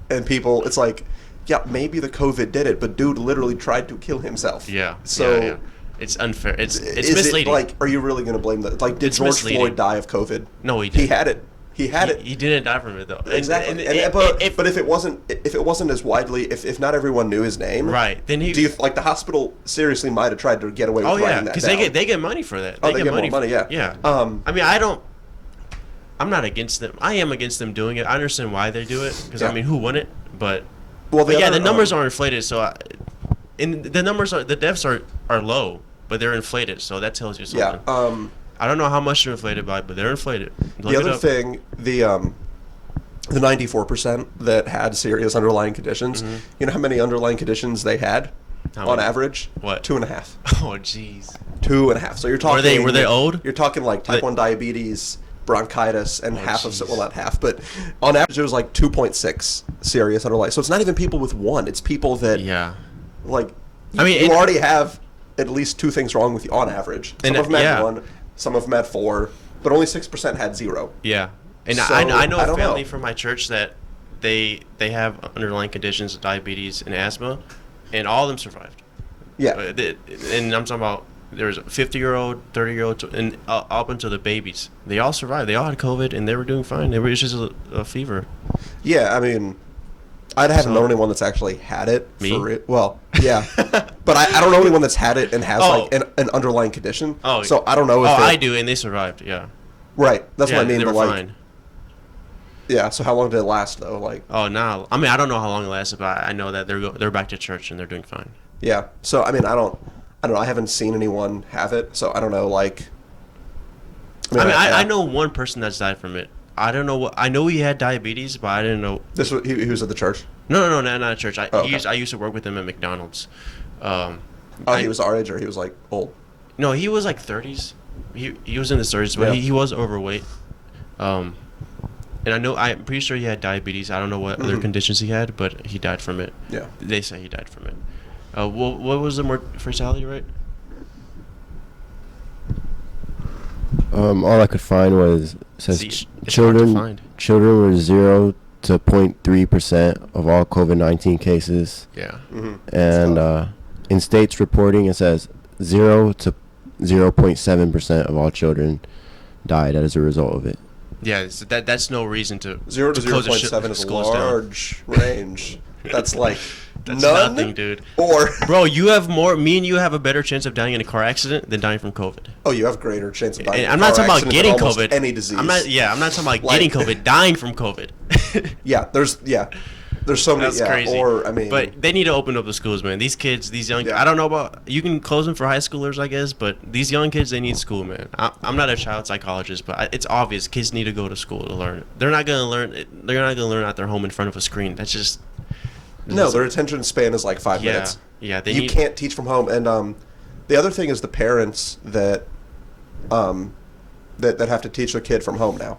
and people, it's like, yeah, maybe the COVID did it, but dude literally tried to kill himself. Yeah. So. Yeah. It's unfair. It's misleading. Are you really going to blame that? Like, did George Floyd die of COVID? No, he didn't. He had it. He had it. He didn't die from it though. Exactly. But if it wasn't as widely, if not everyone knew his name, right? Then do you like the hospital seriously might have tried to get away with writing that? Because they get money for that. They get more money. Yeah. Yeah. I mean, I'm not against them. I am against them doing it. I understand why they do it because I mean, who wouldn't? But the numbers are inflated. So, the deaths are low, but they're inflated. So that tells you something. Yeah. I don't know how much they're inflated by, but they're inflated. The other thing, the 94% that had serious underlying conditions, you know how many underlying conditions they had on average? What? 2.5. Oh, jeez. 2.5. So you're talking. Were they old? You're talking like type 1 diabetes, bronchitis, and not half, but on average it was like 2.6 serious underlying. So it's not even people with one. It's people that like. I mean, you already have at least two things wrong with you on average. Some of them had one. Some of them had 4, but only 6% had 0. Yeah, and so, I know a family from my church that they have underlying conditions, diabetes and asthma, and all of them survived. Yeah, and I'm talking about there's a 50-year-old, 30-year-old, and up until the babies. They all survived. They all had COVID, and they were doing fine. It was just a fever. Yeah, I mean, I haven't known anyone that's actually had it. Me? Well, yeah. But I don't know anyone that's had it and has like an underlying condition. Oh, so I don't know if I do, and they survived, yeah. Right. That's what I mean. They were like, fine. Yeah, so how long did it last, though? Like. Oh, no. I mean, I don't know how long it lasted, but I know that they're back to church, and they're doing fine. Yeah. So, I mean, I don't know. I haven't seen anyone have it, so I don't know, like. I know one person that's died from it. I don't know I know he had diabetes, but I didn't know. He was at the church? No, not at church. I used to work with him at McDonald's. He was our age, or he was like old? No, he was like 30s. He was in his 30s, but he was overweight. And I'm pretty sure he had diabetes. I don't know what other conditions he had, but he died from it. Yeah. They say he died from it. What was the mortality rate? All I could find says children were 0 to 0.3% of all COVID-19 cases. Yeah. And in states reporting, it says 0 to 0.7% of all children died as a result of it. Yeah, so that's no reason to 0 to 0.7 is a large range. That's like none, nothing, dude. Or bro, me and you have a better chance of dying in a car accident than dying from COVID. Oh, you have greater chance of dying. And I'm not talking about getting COVID. Any disease. I'm not talking about getting COVID. Dying from COVID. There's so many. That's crazy. Or I mean, but they need to open up the schools, man. These kids, these young. I don't know about. You can close them for high schoolers, I guess, but these young kids, they need school, man. I'm not a child psychologist, but it's obvious kids need to go to school to learn. They're not gonna learn. They're not gonna learn at their home in front of a screen. That's just. No, their attention span is like 5 minutes. Yeah, you can't teach from home, and the other thing is the parents that have to teach their kid from home now.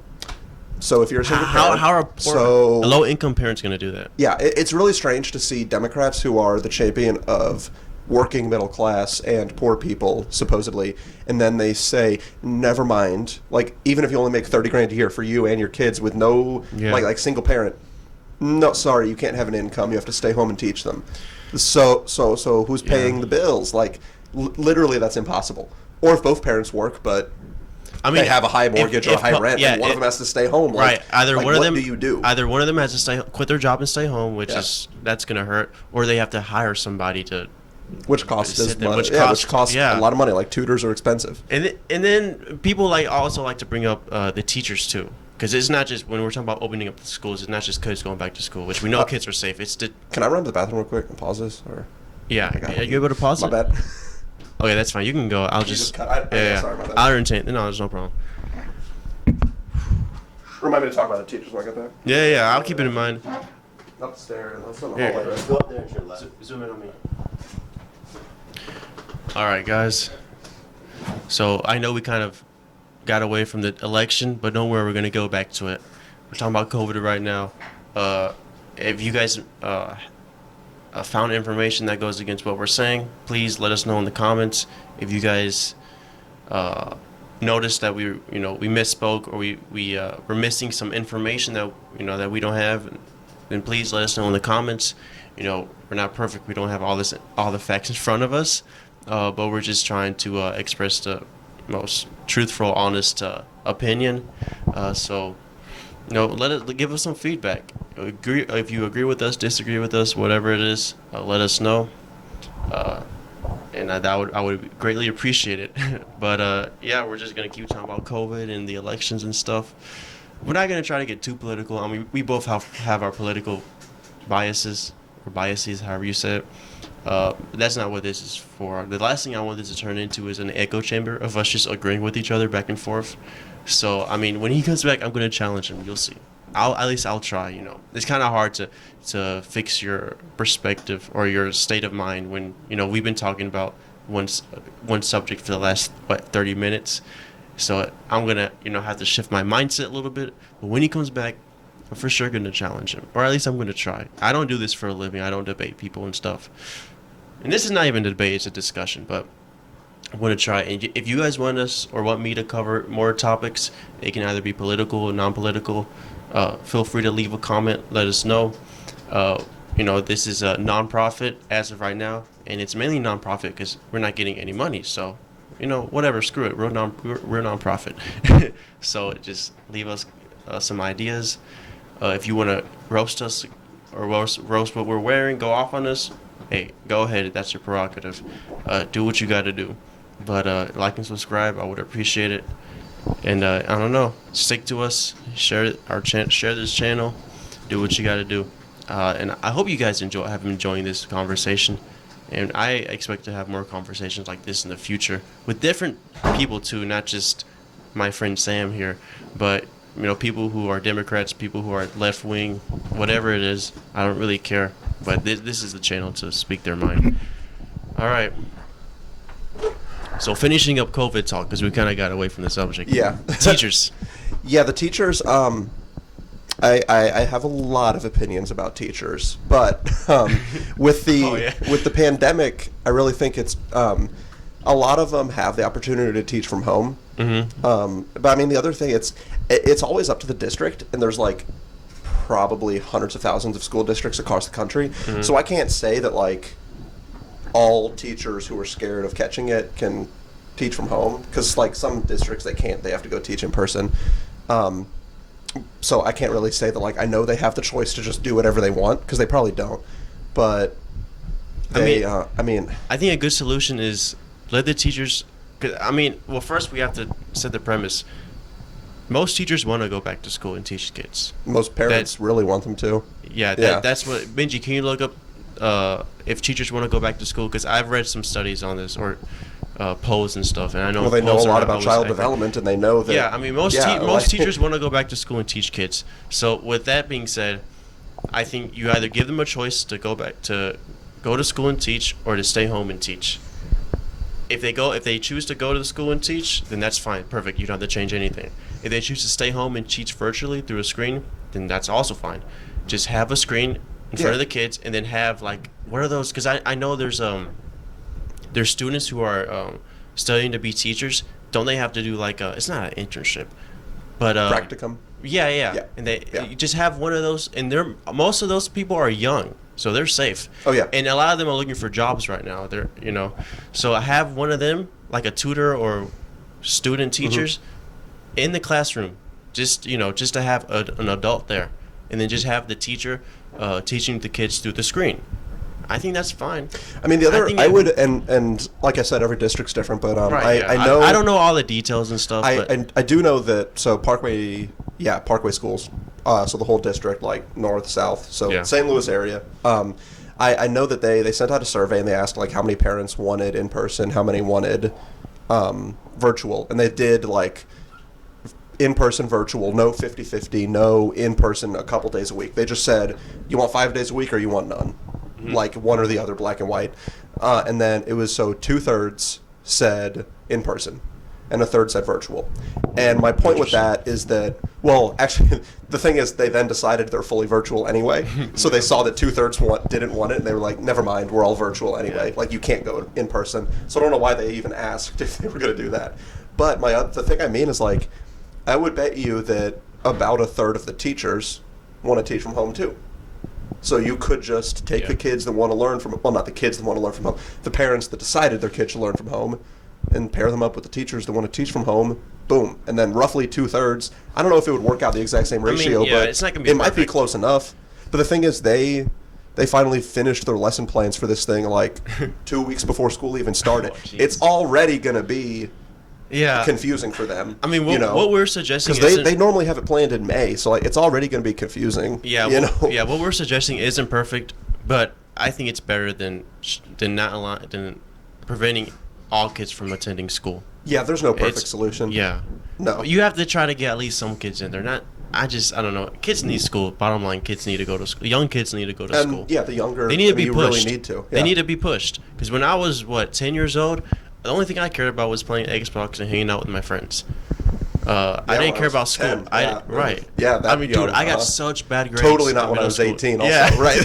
So if you're a single How parent, are a low income parents going to do that? Yeah, it's really strange to see Democrats who are the champion of working middle class and poor people, supposedly, and then they say, never mind, like, even if you only make 30 grand a year for you and your kids with no, like single parent, no, sorry, you can't have an income, you have to stay home and teach them. So who's paying the bills? Like, literally, that's impossible. Or if both parents work, but they have a high mortgage or a high rent, and one of them has to stay home. Right. Either one of them. What do you do? Either one of them has to quit their job and stay home, that's going to hurt, or they have to hire somebody to. Which costs money. Which costs a lot of money. Like, tutors are expensive. And then people also like to bring up the teachers too, because it's not just when we're talking about opening up the schools. It's not just kids going back to school, which we know kids are safe. Can I run to the bathroom real quick and pause this? Or are you able to pause it? My bad. Okay, that's fine. You can go. I'll just cut. Sorry, my bad. I'll entertain. No, there's no problem. Remind me to talk about the teachers when I get there. Yeah. I'll keep it in mind. Upstairs. Let's go up there and your left. Zoom in on me. All right, guys. So I know we kind of got away from the election, but don't worry, we're going to go back to it. We're talking about COVID right now. If you guys found information that goes against what we're saying, please let us know in the comments. If you guys noticed that we misspoke, or we're missing some information that we don't have, then please let us know in the comments. We're not perfect. We don't have all the facts in front of us. But we're just trying to express the most truthful, honest opinion. So, give us some feedback. If you agree with us, disagree with us, whatever it is, let us know. And I would greatly appreciate it. But we're just gonna keep talking about COVID and the elections and stuff. We're not gonna try to get too political. I mean, we both have our political biases, or biases, however you say it. That's not what this is for. The last thing I want this to turn into is an echo chamber of us just agreeing with each other back and forth. So, I mean, when he comes back, I'm going to challenge him. You'll see. I'll try, It's kind of hard to fix your perspective or your state of mind when, we've been talking about one subject for the last, 30 minutes. So I'm going to, have to shift my mindset a little bit. But when he comes back, I'm for sure going to challenge him. Or at least I'm going to try. I don't do this for a living. I don't debate people and stuff. And this is not even a debate, it's a discussion, but I'm going to try. And if you guys want us or want me to cover more topics, it can either be political or non-political. Feel free to leave a comment, let us know. This is a non-profit as of right now, and it's mainly non-profit because we're not getting any money. So, whatever, screw it. We're non-profit. So just leave us some ideas. If you want to roast us or roast what we're wearing, go off on us, hey, go ahead. That's your prerogative. Do what you got to do. But like and subscribe, I would appreciate it. And I don't know, stick to us, share this channel, do what you got to do. And I hope you guys have enjoying this conversation. And I expect to have more conversations like this in the future with different people too, not just my friend Sam here, but people who are Democrats, people who are left wing, whatever it is. I don't really care, but this is the channel to speak their mind. All right. So finishing up COVID talk, because we kind of got away from the subject. Yeah. Teachers. Yeah, the teachers. I have a lot of opinions about teachers, but with the pandemic, I really think it's a lot of them have the opportunity to teach from home. Mm-hmm. But I mean, the other thing, it's always up to the district, and there's like probably hundreds of thousands of school districts across the country. Mm-hmm. So I can't say that like all teachers who are scared of catching it can teach from home, because like some districts they can't, they have to go teach in person. So I can't really say that like I know they have the choice to just do whatever they want, because they probably don't. But I think a good solution is let the teachers. Well, first we have to set the premise. Most teachers want to go back to school and teach kids. Most parents really want them to. Yeah, that's what. Benji, can you look up if teachers want to go back to school? Because I've read some studies on this, or polls and stuff, and I know. Well, they know a lot about child development, and they know that. Yeah, I mean, most teachers want to go back to school and teach kids. So with that being said, I think you either give them a choice to go to school and teach, or to stay home and teach. If they choose to go to the school and teach, then that's fine, perfect. You don't have to change anything. If they choose to stay home and teach virtually through a screen, then that's also fine. Just have a screen in front of the kids, and then have like, what are those? Because I know there's students who are studying to be teachers. Don't they have to do like it's not an internship, but Practicum. Yeah. And you just have one of those, and most of those people are young, so they're safe. Oh yeah. And a lot of them are looking for jobs right now. They're so I have one of them, like a tutor or student teachers, in the classroom, just to have an adult there, and then just have the teacher teaching the kids through the screen. I think that's fine. I mean, I would, and like I said, every district's different, but I know I don't know all the details and stuff. I do know that Parkway schools, so the whole district, like north, south, so St. Louis area. I know that they sent out a survey and they asked like how many parents wanted in person, how many wanted virtual, and they did like in-person virtual, no 50-50, no in-person a couple days a week. They just said, you want 5 days a week or you want none? Like one or the other, black and white. And then it was 2/3 said in person and 1/3 said virtual. And my point with that is that, well, actually, the thing is they then decided they're fully virtual anyway. So they saw that 2/3 didn't want it, and they were like, never mind, we're all virtual anyway. Yeah. Like, you can't go in person. So I don't know why they even asked if they were going to do that. But the thing I mean is, like, I would bet you that about 1/3 of the teachers want to teach from home too. So you could just take the kids that want to learn from, well, not the kids that want to learn from home, the parents that decided their kids should learn from home, and pair them up with the teachers that want to teach from home. Boom. And then roughly 2/3. I don't know if it would work out the exact same ratio, but it's not gonna be it might be close enough. But the thing is, they finally finished their lesson plans for this thing like 2 weeks before school even started. It's already going to be confusing for them. I mean, what we're suggesting is they normally have it planned in May, so like it's already going to be confusing. Yeah, what we're suggesting isn't perfect, but I think it's better than preventing all kids from attending school. Yeah, there's no perfect solution. Yeah, no. You have to try to get at least some kids in. They're not. I don't know. Kids need school. Bottom line, kids need to go to school. Young kids need to go to school. Yeah, the younger they need to be pushed. Really need to. They need to be pushed. Because when I was 10 years old, the only thing I cared about was playing Xbox and hanging out with my friends. I didn't care about school. 10, right. Yeah, I mean, dude, I got such bad grades. Totally not when I was 18. Also, yeah, right.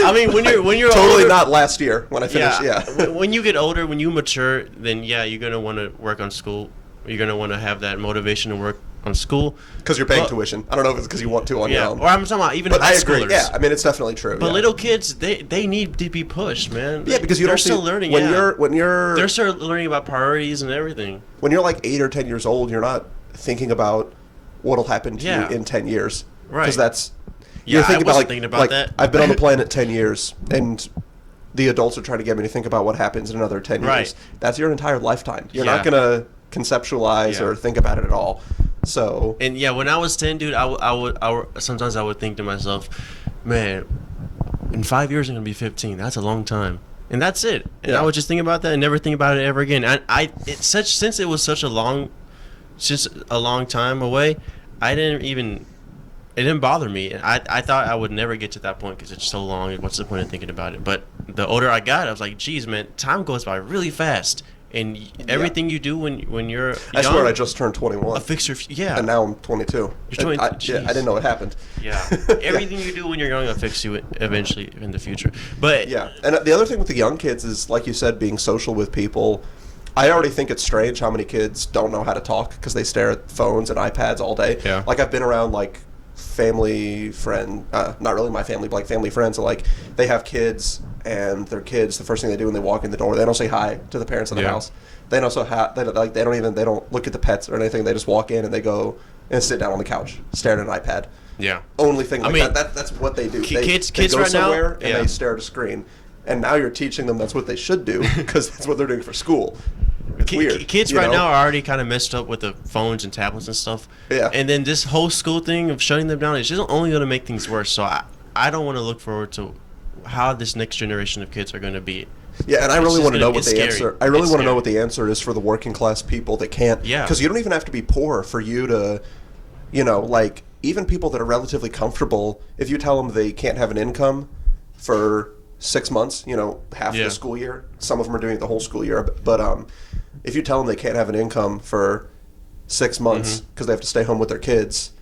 I mean, when you're totally older, not last year when I finished. Yeah. When you get older, when you mature, then you're gonna want to work on school. You're gonna want to have that motivation to work on school because you're paying tuition. I don't know if it's because you want to on your own. Or I'm talking about even high schoolers. Yeah, I mean it's definitely true. But little kids, they need to be pushed, man. Yeah, because they're still learning. They're still learning about priorities and everything. When you're like 8 or 10 years old, you're not thinking about what'll happen to you in 10 years. Right. Because that's you're thinking about that. I've been on the planet 10 years, and the adults are trying to get me to think about what happens in another 10 years. Right. That's your entire lifetime. You're not gonna conceptualize or think about it at all. So when I was 10, dude, I would sometimes I would think to myself, man, in 5 years I'm gonna be 15. That's a long time, and that's it. And I would just think about that and never think about it ever again. Since it was such a long time away, it didn't bother me. I thought I would never get to that point because it's so long. What's the point of thinking about it? But the older I got, I was like, geez, man, time goes by really fast. And everything you do when you're young, I swear I just turned 21. And now I'm 22. You're 22. I didn't know it happened. Yeah. Everything you do when you're young affects you eventually in the future. But yeah. And the other thing with the young kids is, like you said, being social with people. I already think it's strange how many kids don't know how to talk because they stare at phones and iPads all day. Yeah. Like I've been around like family friend, not really my family, but like family friends, and like they have kids, and their kids, the first thing they do when they walk in the door, they don't say hi to the parents in the house. They don't they don't look at the pets or anything. They just walk in and they go and sit down on the couch, staring at an iPad. Yeah. Only thing like that's what they do. Kids they go right somewhere now, and they stare at a screen. And now you're teaching them that's what they should do because that's what they're doing for school. It's weird. Kids right now are already kind of messed up with the phones and tablets and stuff. Yeah. And then this whole school thing of shutting them down is just only going to make things worse. So I don't want to look forward to how this next generation of kids are going to be. Yeah, and I really want to know what the answer. I really want to know what the answer is for the working class people that can't. Yeah. Because you don't even have to be poor for you to, like even people that are relatively comfortable. If you tell them they can't have an income for 6 months, half the school year. Some of them are doing it the whole school year. But if you tell them they can't have an income for 6 months because they have to stay home with their kids.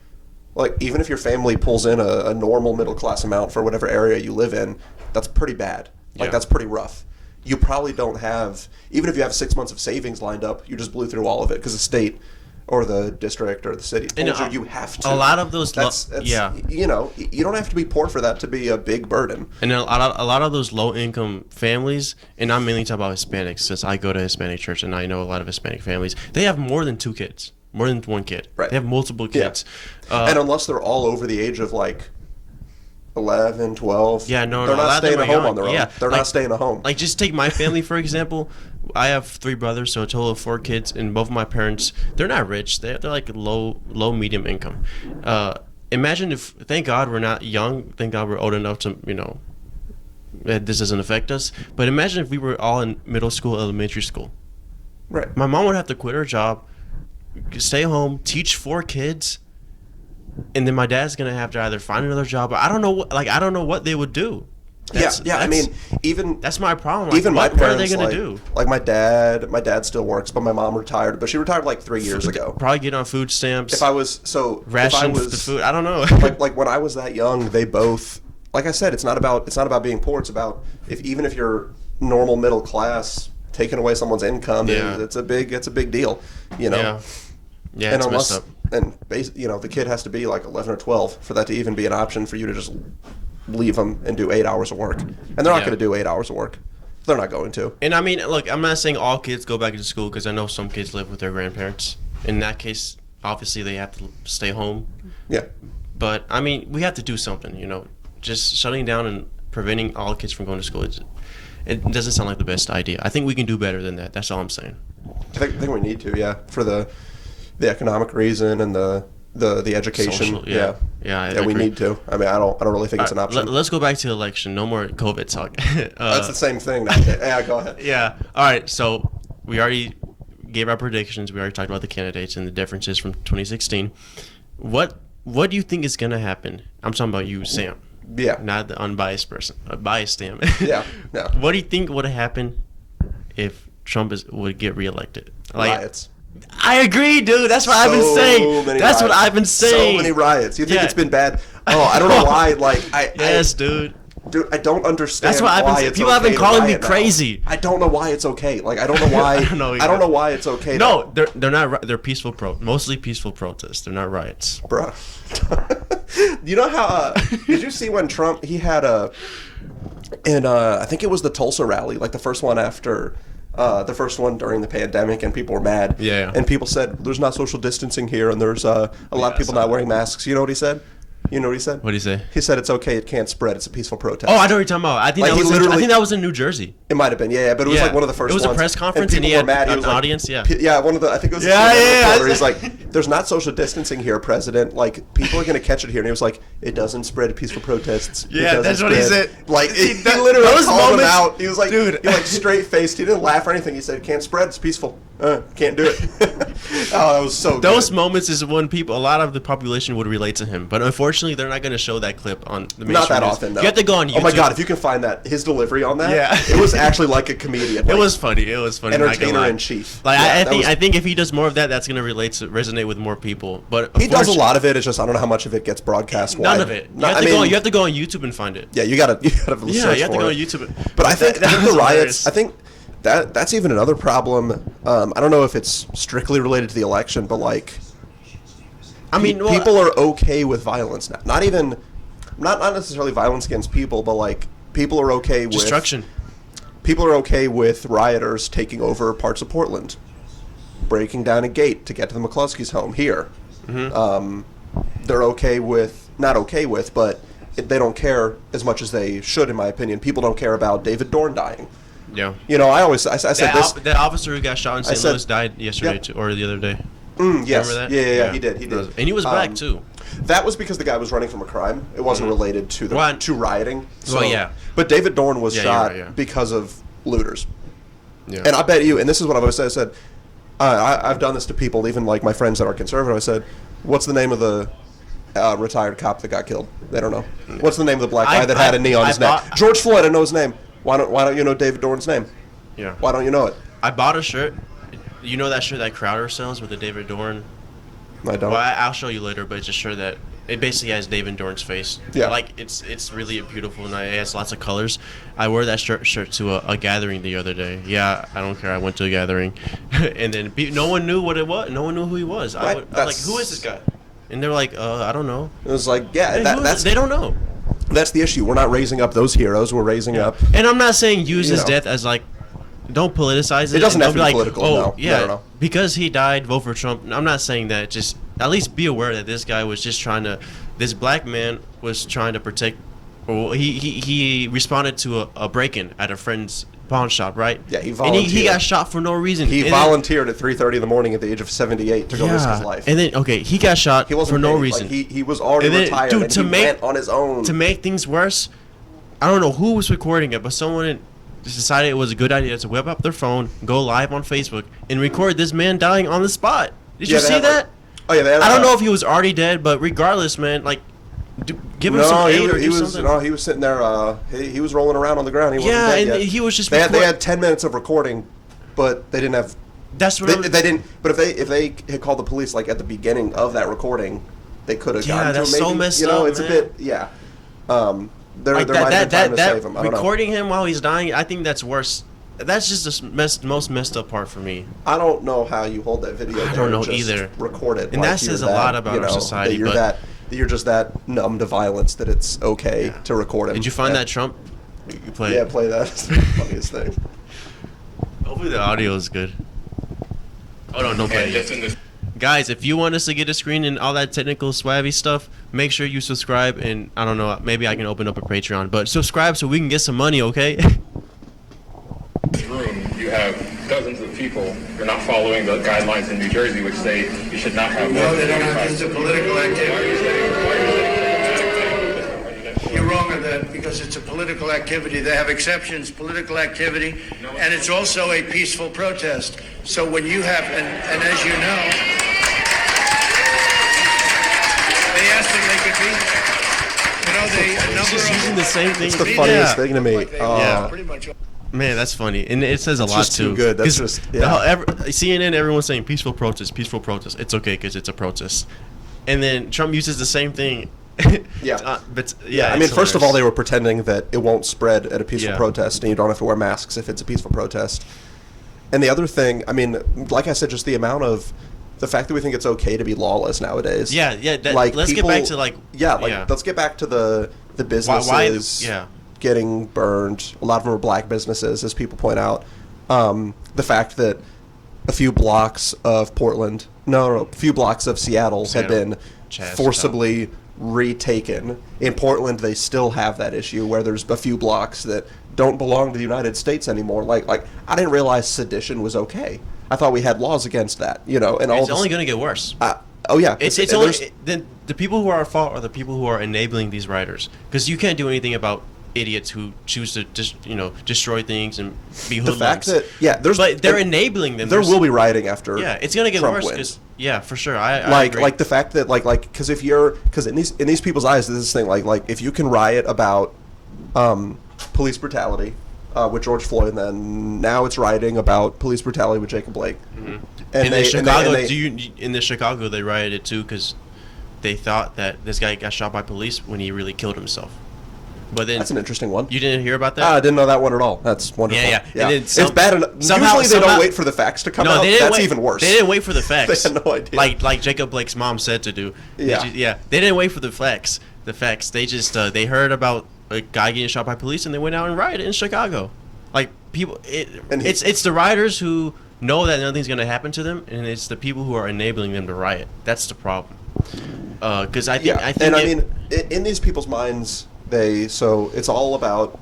Like, even if your family pulls in a normal middle class amount for whatever area you live in, that's pretty bad. Like, that's pretty rough. You probably don't have, even if you have 6 months of savings lined up, you just blew through all of it because the state or the district or the city told you have to. A lot of those, you know, you don't have to be poor for that to be a big burden. And a lot of those low income families, and I'm mainly talking about Hispanics, since I go to Hispanic church and I know a lot of Hispanic families, they have more than 2 kids. More than 1 kid. Right. They have multiple kids. Yeah. And unless they're all over the age of like 11, 12, they're not staying at home on their own. Yeah. They're not staying at home. Like, just take my family, for example. I have 3 brothers, so a total of 4 kids, and both of my parents, they're not rich. They're like low, medium income. Imagine if, thank God we're not young. Thank God we're old enough to, you know, that this doesn't affect us. But imagine if we were all in middle school, elementary school. Right. My mom would have to quit her job, stay home, teach 4 kids, and then my dad's gonna have to either find another job. Or I don't know what they would do. I mean, even that's my problem. Like, even my parents, what are they gonna do? Like my dad still works, but my mom retired. But she retired like 3 years ago. Probably get on food stamps. If I was the food, I don't know. like when I was that young, they both, like I said, it's not about being poor. It's about even if you're normal middle class, taking away someone's income, it's a big deal, you know. Yeah, and it's unless, messed up. And you know, the kid has to be like 11 or 12 for that to even be an option for you to just leave them and do 8 hours of work. And they're not going to do 8 hours of work. They're not going to. And I mean, look, I'm not saying all kids go back to school, because I know some kids live with their grandparents. In that case, obviously they have to stay home. Yeah. But I mean, we have to do something. You know, just shutting down and preventing all kids from going to school. It doesn't sound like the best idea. I think we can do better than that. That's all I'm saying. I think we need to, for the economic reason and the education. Social, we need to. I mean, I don't really think it's an option. Let's go back to the election. No more COVID talk. That's the same thing now. Yeah, go ahead. Yeah. All right. So we already gave our predictions. We already talked about the candidates and the differences from 2016. What do you think is going to happen? I'm talking about you, Sam. Yeah. Not the unbiased person. A biased Sam. Yeah. What do you think would happen if Trump would get reelected? Riots. I agree, dude. That's what I've been saying. That's what I've been saying. So many riots. You think it's been bad? Oh, I don't know why. Dude. Dude, I don't understand. That's what I've been saying. People have been calling me crazy. I don't know why it's okay. Like, I don't know why. I don't know why it's okay. No, they're not. They're peaceful mostly peaceful protests. They're not riots, bruh. You know how? Did you see when Trump he had I think it was the Tulsa rally, like the first one after. The first one during the pandemic, and people were mad. Yeah. And people said, there's not social distancing here, and there's a lot of people not wearing masks. You know what he said? What did he say? He said it's okay, it can't spread, it's a peaceful protest. Oh, I know what you're talking about. I think that was in New Jersey. It might have been, but it was like one of the first ones. It was a press conference, and he had an audience, Yeah, one of the, I think it was where he's like, there's not social distancing here, President. Like, people are going to catch it here. And he was like, it doesn't spread peaceful protests. Yeah, that's what he said. Like, he literally called him out. He was like, dude. He like straight-faced. He didn't laugh or anything. He said, it can't spread, it's peaceful. Can't do it. Oh, that was so good. Those moments is when a lot of the population would relate to him. But unfortunately, they're not going to show that clip on the mainstream. Not that often, though. You have to go on YouTube. Oh my God, if you can find that, his delivery on that, it was actually like a comedian. It was funny. Entertainer in chief. Like, I think if he does more of that, that's going to resonate with more people. But he does a lot of it. It's just I don't know how much of it gets broadcast. None of it. You have to go on YouTube and find it. Yeah, you gotta search for it. Yeah, you have to go on YouTube. But I think the riots. I think that's even another problem. I don't know if it's strictly related to the election, but like, I mean, people are okay with violence now. Not necessarily violence against people, but like people are okay with destruction. People are okay with rioters taking over parts of Portland, breaking down a gate to get to the McCluskey's home here. Mm-hmm. They're not okay with, but they don't care as much as they should, in my opinion. People don't care about David Dorn dying. Yeah. You know, I said this. That officer who got shot in St. Louis died yesterday or the other day. Yes. Remember that? Yeah, he did. And he was black too. That was because the guy was running from a crime. It wasn't related to to rioting. So, well, yeah. But David Dorn was shot because of looters. Yeah. And I bet you, and this is what I've always said, I've done this to people, even like my friends that are conservative. I said, what's the name of the retired cop that got killed? They don't know. What's the name of the black guy that had a knee on his neck? George Floyd, I know his name. Why don't you know David Dorn's name? Yeah. Why don't you know it? I bought a shirt. You know that shirt that Crowder sells with the David Dorn? I don't. Well, I'll show you later, but it's a shirt that it basically has David Dorn's face. Yeah. Like it's really beautiful and it has lots of colors. I wore that shirt to a gathering the other day. Yeah, I don't care. I went to a gathering, and then no one knew what it was. No one knew who he was. I was like, who is this guy? And they're like, I don't know. It was like, yeah, they don't know. That's the issue. We're not raising up those heroes. We're raising up. And I'm not saying use his death as like, don't politicize it. It doesn't have to be like, political. Oh, no, yeah, no. because he died, vote for Trump. I'm not saying that. Just at least be aware that this guy was just trying to. This black man was trying to protect. Or he responded to a break-in at a friend's pawn shop, right? Yeah, he volunteered. And he got shot for no reason. He volunteered at 3:30 in the morning at the age of 78 to go risk his life. And then he got shot he wasn't for no paid. reason. Like, he was already retired. Dude, and he went on his own. To make things worse, I don't know who was recording it, but someone decided it was a good idea to whip up their phone, go live on Facebook, and record this man dying on the spot. Did you see that? Oh yeah, I don't know if he was already dead, but regardless, man, like, give him some aid or do something. No, he was sitting there. He was rolling around on the ground. He wasn't dead yet. He was just. They had 10 minutes of recording, but they didn't have. That's what they didn't. But if they had called the police like at the beginning of that recording, they could have gotten to him. That's maybe. so messed up. You know, it's man. a bit. Yeah. There might have been time to save him. I don't know. Recording him while he's dying, I think that's worse. That's just the most messed up part for me. I don't know how you hold that video. I don't know just either. Record it, and that says a lot about our society. That you're just that numb to violence that it's okay to record him. Did you find that Trump? You play Yeah, play that. It's the funniest thing. Hopefully the audio is good. Oh no, don't play it. Guys, if you want us to get a screen and all that technical swabby stuff, make sure you subscribe. And I don't know, maybe I can open up a Patreon, but subscribe so we can get some money, okay? This room, you have dozens of people who are not following the guidelines in New Jersey, which say you should not have. No, they don't have. It's a political activity. You're wrong on that because it's a political activity. They have exceptions, political activity, and it's also a peaceful protest. So when you have, and as you know, they asked if they could be, you know, a number Just of using the same thing. It's the funniest thing to me. Yeah. pretty much. Man, that's funny, and it says a lot just too good. That's just CNN. Everyone's saying peaceful protest, peaceful protest. It's okay because it's a protest, and then Trump uses the same thing. Yeah. But I mean, first of all, they were pretending that it won't spread at a peaceful Yeah. protest, and you don't have to wear masks if it's a peaceful protest. And the other thing, I mean, like I said, just the amount of the fact that we think it's okay to be lawless nowadays. Yeah. Like let's people, get back to like. Let's get back to the businesses. Yeah. Getting burned. A lot of them are black businesses, as people point out. The fact that a few blocks of Portland, a few blocks of Seattle had been forcibly retaken. In Portland, they still have that issue where there's a few blocks that don't belong to the United States anymore. Like I didn't realize sedition was okay. I thought we had laws against that, and all. It's only going to get worse. Oh yeah, It's only the people who are at fault are the people who are enabling these rioters, because you can't do anything about idiots who choose to destroy things and be hoodlums. The fact that but they're enabling them. There will be rioting after. Yeah, it's gonna get Trump worse. wins. Yeah, for sure. I agree. Like the fact that because in these people's eyes, there's this thing like if you can riot about police brutality with George Floyd, and then now it's rioting about police brutality with Jacob Blake. Mm-hmm. And in the Chicago they rioted too because they thought that this guy got shot by police when he really killed himself. But then that's an interesting one. You didn't hear about that? I didn't know that one at all. That's wonderful. Yeah. And then it's bad enough. Usually they don't wait for the facts to come out. That's even worse. They didn't wait for the facts. They had no idea. Like Jacob Blake's mom said to do. Yeah. They didn't wait for the facts. They just they heard about a guy getting shot by police and they went out and rioted in Chicago. Like people, it's the rioters who know that nothing's going to happen to them, and it's the people who are enabling them to riot. That's the problem. Because I think in these people's minds, so it's all about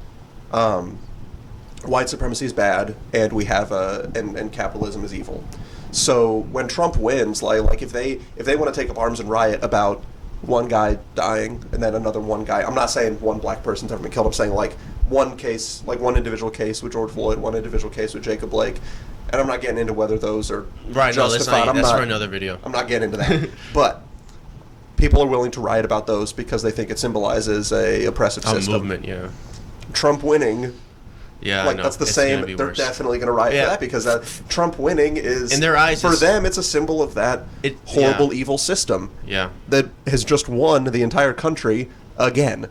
white supremacy is bad, and we have and capitalism is evil. So when Trump wins, like if they want to take up arms and riot about one guy dying and then another one guy, I'm not saying one black person's ever been killed. I'm saying like one case, like one individual case with George Floyd, one individual case with Jacob Blake, and I'm not getting into whether those are justified. That's for another video. I'm not getting into that, but people are willing to riot about those because they think it symbolizes a oppressive system. Movement, yeah. Trump winning Yeah, like no, that's the it's same. gonna be They're worse. definitely going to riot Yeah. for that because Trump winning is In their eyes, for them. It's a symbol of that horrible, evil system. Yeah. That has just won the entire country again,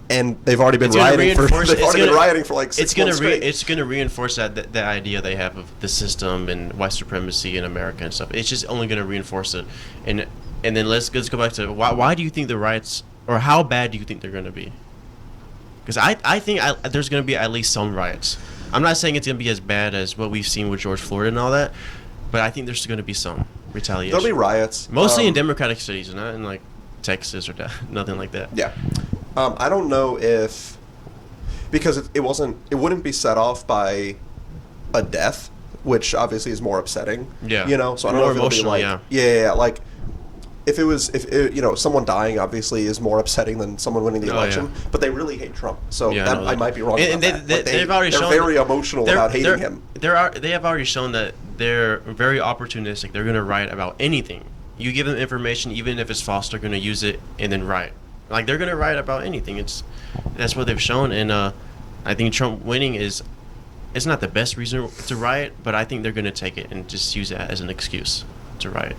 and they've already been It's gonna rioting for. reinforce- They've it's already been gonna- rioting for like 6 months straight. It's gonna reinforce that idea they have of the system and white supremacy in America and stuff. It's just only gonna reinforce it, and then let's go back to why do you think the riots, or how bad do you think they're gonna be? Because I think there's gonna be at least some riots. I'm not saying it's gonna be as bad as what we've seen with George Floyd and all that, but I think there's gonna be some retaliation. There'll be riots, mostly in Democratic cities, not in like Texas or nothing like that. Yeah, I don't know if because it wouldn't be set off by a death, which obviously is more upsetting. Yeah. So I don't More know if it'll be emotional, like yeah. like if someone dying obviously is more upsetting than someone winning the election, but they really hate Trump, so I might be wrong. And about that. they've already they're shown very emotional about hating him. They have already shown that they're very opportunistic. They're going to riot about anything. You give them information, even if it's false, they're going to use it and then riot. Like they're going to riot about anything. That's what they've shown, and I think Trump winning it's not the best reason to riot, but I think they're going to take it and just use it as an excuse to riot.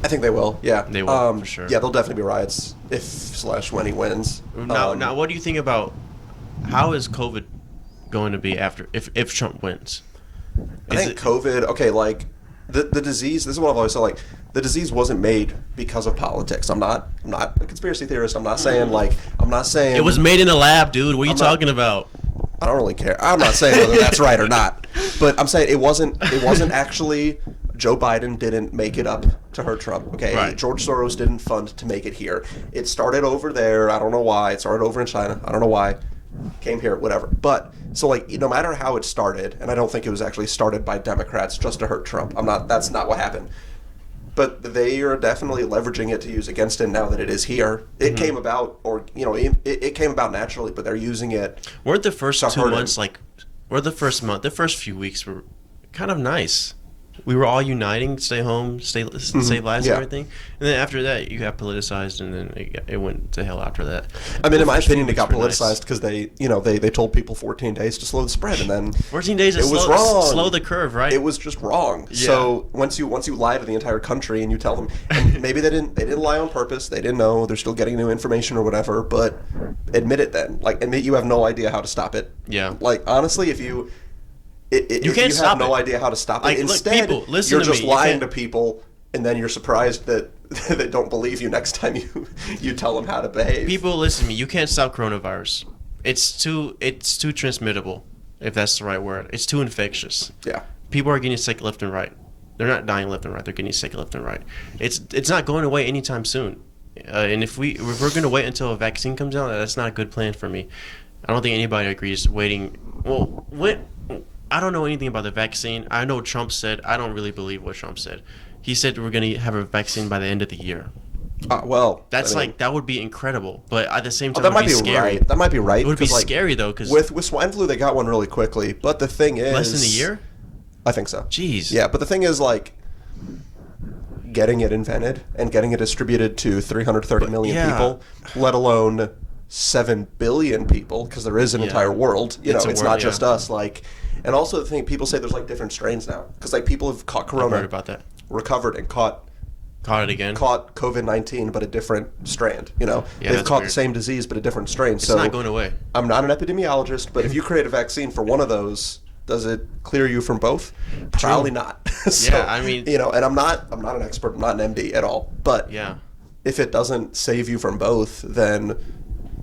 I think they will. Yeah, They will, for sure. Yeah, there'll definitely be riots when he wins. Now, what do you think about how is COVID going to be if Trump wins? I think COVID. Okay, like the disease. This is what I've always said. Like the disease wasn't made because of politics. I'm not a conspiracy theorist. I'm not saying it was made in a lab, dude. What are you talking about? I don't really care. I'm not saying whether that's right or not, but I'm saying it wasn't actually. Joe Biden didn't make it up to hurt Trump. Okay, Right. George Soros didn't fund to make it here. It started over there. I don't know why. It started over in China. I don't know why. Came here, whatever. But so like, no matter how it started, and I don't think it was actually started by Democrats just to hurt Trump. That's not what happened. But they are definitely leveraging it to use against him now that it is here. It came about, or it came about naturally, but they're using it. Weren't the first to 2 hurt months him. the first few weeks were kind of nice. We were all uniting, stay home, save lives and Yeah. everything. And then after that, you got politicized, and then it went to hell after that. I mean, in my first few opinion, it got weeks were nice. politicized because they told people 14 days to slow the spread, and then 14 days to it was wrong. slow the curve, right? It was just wrong. Yeah. So once you lie to the entire country and you tell them, and maybe they didn't lie on purpose. They didn't know. They're still getting new information or whatever. But admit it then. Like admit you have no idea how to stop it. Yeah. Like honestly, if you You can't have stop no it. idea how to stop Like, it. look, Instead, people, listen you're to just me. You lying can't- to people, and then you're surprised that they don't believe you next time you tell them how to behave. People, listen to me. You can't stop coronavirus. It's too transmittable, if that's the right word. It's too infectious. Yeah. People are getting sick left and right. They're not dying left and right. They're getting sick left and right. It's not going away anytime soon. And if we're going to wait until a vaccine comes out, that's not a good plan for me. I don't think anybody agrees waiting. Well, I don't know anything about the vaccine. I know Trump said. I don't really believe what Trump said. He said we're going to have a vaccine by the end of the year. Well, That's I mean, that would be incredible. But at the same time, that it might would be be scary. right. That might be right. It would be 'cause, like, scary though, because with swine flu they got one really quickly. But the thing is, less than a year. I think so. Jeez. Yeah, but the thing is, like, getting it invented and getting it distributed to 330 million yeah. people, let alone 7 billion people, because there is an Yeah. entire world. It's a It's world, not just yeah. us. Like, and also the thing, people say there's like different strains now, because like people have caught I corona, heard about that. recovered, and caught Caught it again. COVID-19, but a different strand. Yeah, They've that's caught the weird. same disease, but a different strain. It's so not going away. I'm not an epidemiologist, but if you create a vaccine for one of those, does it clear you from both? Probably not. So, Yeah, I mean- and I'm not an expert, I'm not an MD at all. But Yeah. if it doesn't save you from both, then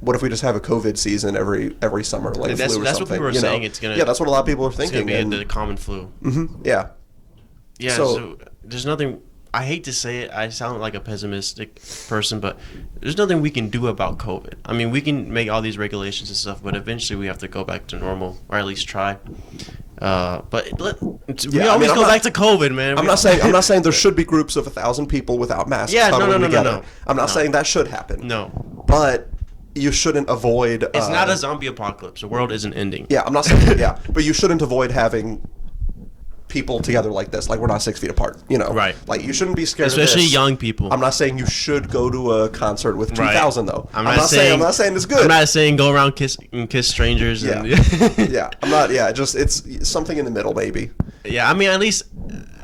what if we just have a COVID season every summer, like a That's flu or what something? people are you know? saying. It's gonna. Yeah, that's what a lot of people are It's gonna thinking. be and- the common flu. yeah. Yeah. So- So there's nothing. I hate to say it. I sound like a pessimistic person, but there's nothing we can do about COVID. I mean, we can make all these regulations and stuff, but eventually we have to go back to normal, or at least try. But we I always mean, I'm go not- back to COVID, man. I'm not saying there should be groups of 1,000 people without masks. Yeah, no, huddling no, together. no. I'm not No. saying that should happen. No, But you shouldn't avoid. it's not a zombie apocalypse. The world isn't ending. Yeah, I'm not saying. Yeah, but you shouldn't avoid having people together like this. Like, we're not 6 feet apart, you know? Right. Like, you shouldn't be scared Especially of this. young people. I'm not saying you should go to a concert with 2,000, though. I'm not saying it's good. I'm not saying go around kiss strangers. Yeah. And Yeah. I'm not, just, it's something in the middle, maybe. Yeah, I mean, at least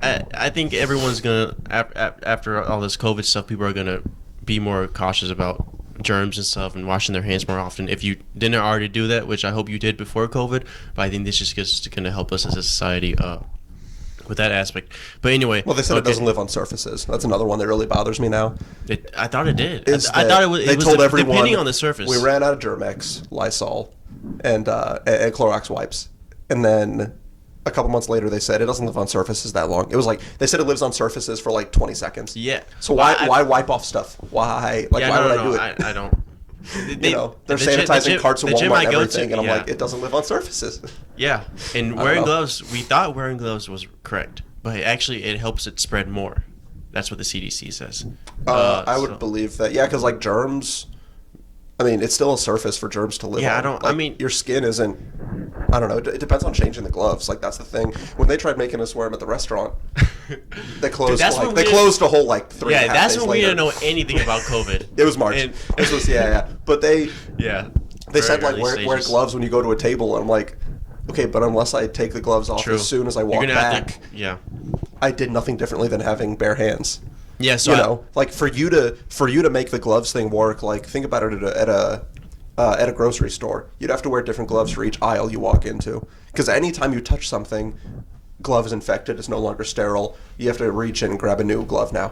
I think everyone's gonna after all this COVID stuff, people are gonna be more cautious about germs and stuff and washing their hands more often. If you didn't already do that, which I hope you did before COVID, but I think this is just gonna help us as a society with that aspect. But anyway, Well, they said it doesn't live on surfaces. That's another one that really bothers me now. I thought it did. I thought it was. They told everyone depending on the surface. We ran out of Germex, Lysol, and Clorox wipes, and then a couple months later they said it doesn't live on surfaces that long. It was like they said it lives on surfaces for like 20 seconds. Yeah. So why wipe off stuff? Why? Like, why would I do it? I don't. They're sanitizing carts of Walmart and everything, and I'm yeah. like, it doesn't live on surfaces. Yeah, and wearing gloves, we thought wearing gloves was correct, but actually it helps it spread more. That's what the CDC says. I would believe that, yeah, because like germs, I mean, it's still a surface for germs to live on. Yeah, I don't. Like, I mean, your skin isn't. I don't know. It depends on changing the gloves. Like, that's the thing. When they tried making us wear them at the restaurant, they closed. Dude, they closed a whole like 3.5 days later. Yeah, that's when we didn't know anything about COVID. It was March. This was But they said like wear gloves when you go to a table, and I'm like, okay, but unless I take the gloves off as soon as I walk back, I did nothing differently than having bare hands. Yeah, so like for you to make the gloves thing work, like think about it at a grocery store. You'd have to wear different gloves for each aisle you walk into, because anytime you touch something, glove is infected. It's no longer sterile. You have to reach in and grab a new glove now.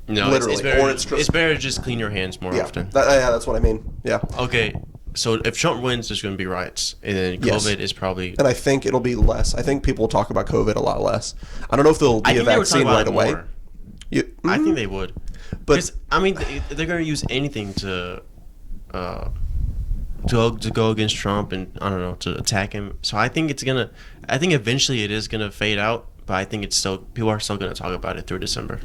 No, literally, it's better to just clean your hands more often. That's what I mean. Yeah. Okay, so if Trump wins, there's going to be riots, and then COVID is probably. And I think it'll be less. I think people will talk about COVID a lot less. I don't know if there'll be a vaccine right away. I think they would, but I mean, they're going to use anything to go against Trump, and I don't know, to attack him. So I think eventually it is gonna fade out, but I think people are still gonna talk about it through December,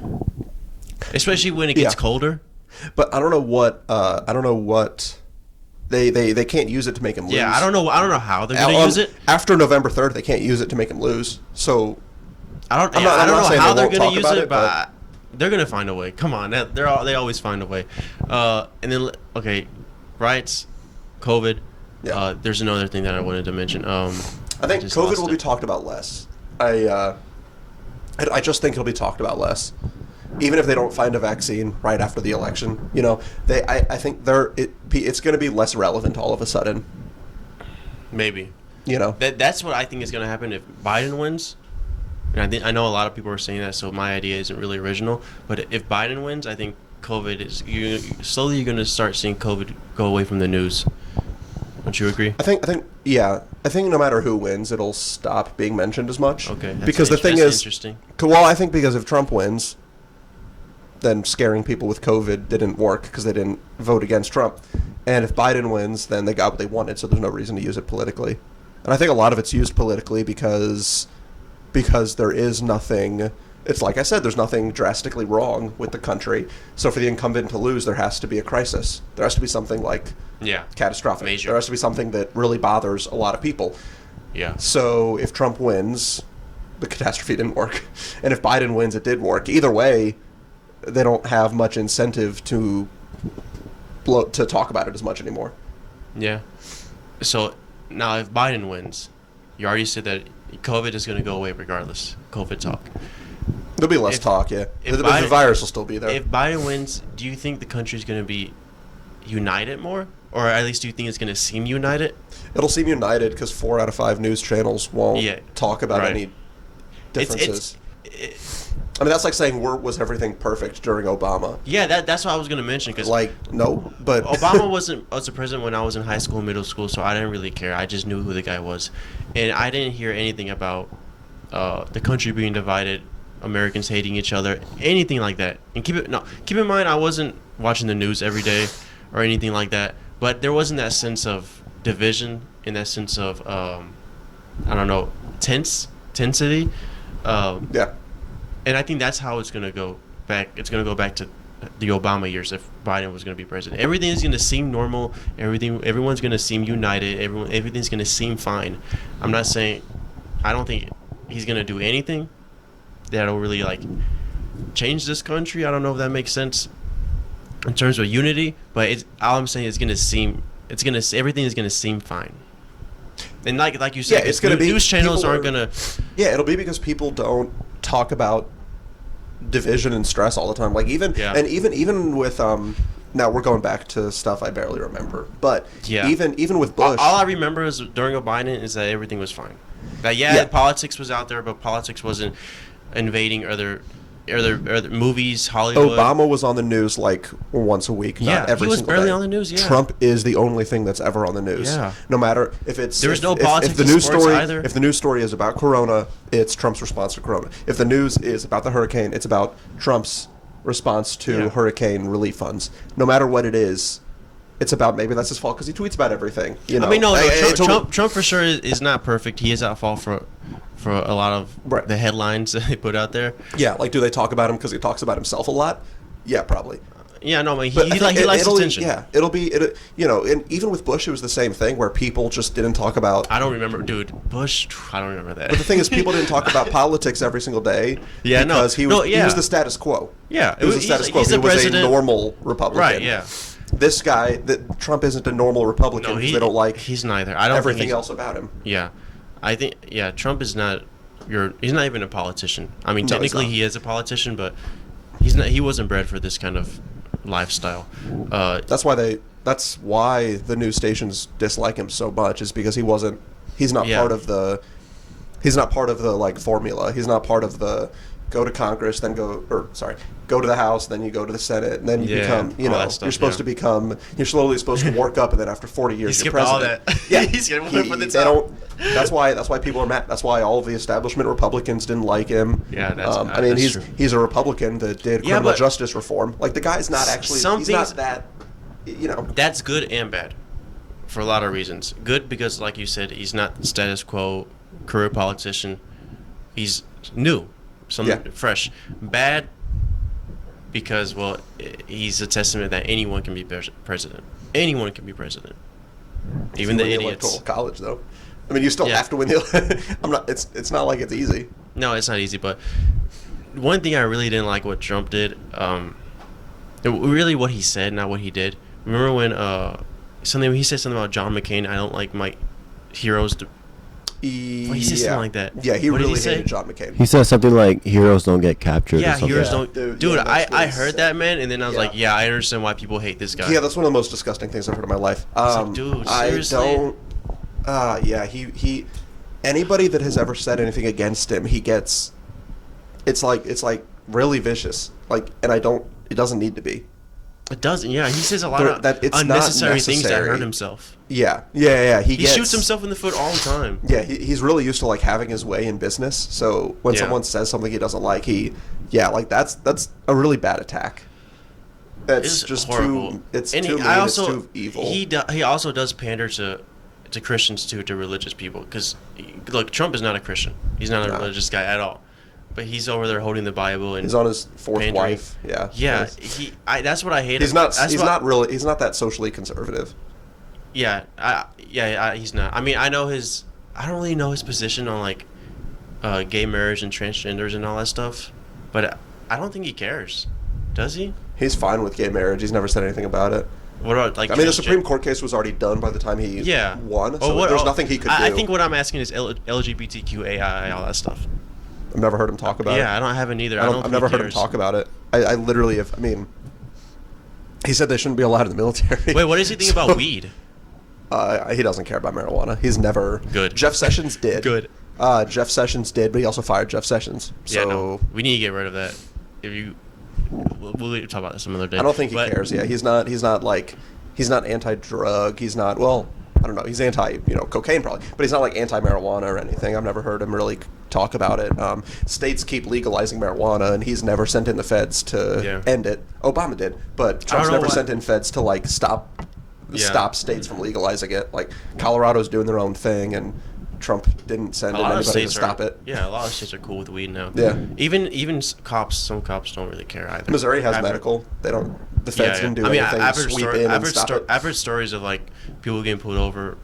especially when it gets colder. But I don't know what they can't use it to make him lose. Yeah, I don't know how they're gonna use it after November 3rd. They can't use it to make him lose. So I don't know how they're gonna use it, but they're gonna find a way. Come on, they always find a way. And then riots. COVID. Yeah. There's another thing that I wanted to mention. I think COVID will be talked about less. I just think it'll be talked about less, even if they don't find a vaccine right after the election. You know, I think it's going to be less relevant all of a sudden. Maybe. You know, that's what I think is going to happen if Biden wins. And I know a lot of people are saying that, so my idea isn't really original. But if Biden wins, I think COVID is slowly you're going to start seeing COVID go away from the news. Don't you agree? I think no matter who wins, it'll stop being mentioned as much. Okay. Because the thing is, interesting. Well, I think because if Trump wins, then scaring people with COVID didn't work because they didn't vote against Trump. And if Biden wins, then they got what they wanted, so there's no reason to use it politically. And I think a lot of it's used politically because there is nothing. It's like I said, there's nothing drastically wrong with the country. So for the incumbent to lose, there has to be a crisis. There has to be something like catastrophic. Major. There has to be something that really bothers a lot of people. Yeah. So if Trump wins, the catastrophe didn't work. And if Biden wins, it did work. Either way, they don't have much incentive to talk about it as much anymore. Yeah. So now if Biden wins, you already said that COVID is going to go away regardless. COVID talk. There'll be less talk, yeah. The virus will still be there. If Biden wins, do you think the country's going to be united more? Or at least do you think it's going to seem united? It'll seem united because 4 out of 5 news channels won't talk about any differences. I mean, that's like saying, was everything perfect during Obama? Yeah, that's what I was going to mention. Cause no, but... Obama was a president when I was in high school and middle school, so I didn't really care. I just knew who the guy was. And I didn't hear anything about the country being divided, Americans hating each other, anything like that. And keep in mind, I wasn't watching the news every day or anything like that, but there wasn't that sense of division and that sense of tensity. Yeah. And I think that's how it's going to go back. It's going to go back to the Obama years if Biden was going to be president. Everything is going to seem normal. Everyone's going to seem united. Everything's going to seem fine. I'm not saying. I don't think he's gonna do anything that'll really like change this country. I don't know if that makes sense in terms of unity, but it's all I'm saying is everything is gonna seem fine. And like you said, it's gonna be news channels aren't gonna. Yeah, it'll be because people don't talk about division and stress all the time. Like even with now we're going back to stuff I barely remember, but even with Bush, all I remember is during Biden is that everything was fine. That politics was out there, but politics wasn't invading other movies, Hollywood. Obama was on the news like once a week, not every he was single barely day. on the news. Yeah, Trump is the only thing that's ever on the news. Yeah. No matter if it's There's no politics if the in news sports story either. If the news story is about Corona, it's Trump's response to Corona. If the news is about the hurricane, it's about Trump's response to hurricane relief funds. No matter what it is, it's about maybe that's his fault because he tweets about everything. You know? I mean, Trump for sure is not perfect. He is at fault for a lot of the headlines that they put out there. Yeah, like do they talk about him because he talks about himself a lot? Yeah, probably. Yeah, no, I mean, he likes attention. Yeah, and even with Bush, it was the same thing where people just didn't talk about. I don't remember, dude. Bush, I don't remember that. But the thing is, people didn't talk about politics every single day. Yeah, because he was the status quo. Yeah, it was the status quo. He was a normal Republican. Right. Yeah. This guy, Trump isn't a normal Republican because they don't like. He's neither. I don't everything think else about him. Yeah, I think Trump is not. He's not even a politician. I mean, technically he is a politician, but he's not. He wasn't bred for this kind of lifestyle. That's why the news stations dislike him so much, is because he's not part of the like formula. He's not part of the go to Congress, then go to the House, then you go to the Senate, and then you become, you're supposed to become, you're slowly supposed to work up, and then after 40 years you're president. All that. Yeah, he's gonna work for the top. That's why people are mad. That's why all of the establishment Republicans didn't like him. Yeah, that's true. He's a Republican that did criminal justice reform. Like the guy's not actually. He's not that. That's good and bad, for a lot of reasons. Good because, like you said, he's not status quo career politician. He's new, something fresh. Bad because he's a testament that anyone can be president. Anyone can be president, even the idiots. Electoral college, though. I mean, you still have to win the. It's not like it's easy. No, it's not easy. But one thing I really didn't like what Trump did. Really, what he said, not what he did. Remember when he said something about John McCain? I don't like my heroes. He said something like that. Yeah, he really hated John McCain. He said something like heroes don't get captured. Yeah, or something. heroes don't. Dude, I heard that, man, and then I was like, yeah, I understand why people hate this guy. Yeah, that's one of the most disgusting things I've heard in my life. Dude, seriously? I don't. He. Anybody that has ever said anything against him, he gets. It's like really vicious. Like, and I don't. It doesn't need to be. It doesn't. Yeah, he says a lot of unnecessary things that hurt himself. Yeah. He shoots himself in the foot all the time. Yeah, he's really used to like having his way in business. So when someone says something he doesn't like, that's a really bad attack. That's just horrible. It's too mean. It's too evil. He also does pander to Christians too, to religious people. Because look, Trump is not a Christian. He's not a religious guy at all. But he's over there holding the Bible and he's on his fourth wife. Yeah. Yeah. That's what I hate. He's not that socially conservative. Yeah. He's not. I mean, I don't really know his position on like gay marriage and transgenders and all that stuff. But I don't think he cares. Does he? He's fine with gay marriage. He's never said anything about it. What about like? I mean, the Supreme Court case was already done by the time he won. So there's nothing he could do. I think what I'm asking is LGBTQAI, all that stuff. I've never heard him talk about it. Yeah, I haven't either. I've never heard him talk about it. I literally have. I mean, he said they shouldn't be allowed in the military. Wait, what does he think about weed? He doesn't care about marijuana. He's never. Good. Jeff Sessions did. Good. Jeff Sessions did, but he also fired Jeff Sessions. So yeah, no, we need to get rid of that. We'll talk about this some other day. I don't think he cares. Yeah, he's not anti-drug. He's not. Well, I don't know. He's anti, cocaine probably, but he's not like anti-marijuana or anything. I've never heard him really talk about it. States keep legalizing marijuana, and he's never sent in the feds to end it. Obama did, but Trump's never sent in feds to like stop states from legalizing it. Like Colorado's doing their own thing, and Trump didn't send in anybody to stop it. Yeah, a lot of states are cool with weed now. Yeah, even cops. Some cops don't really care either. Missouri has medical. They don't. The feds didn't do anything. I've heard stories of like people getting pulled over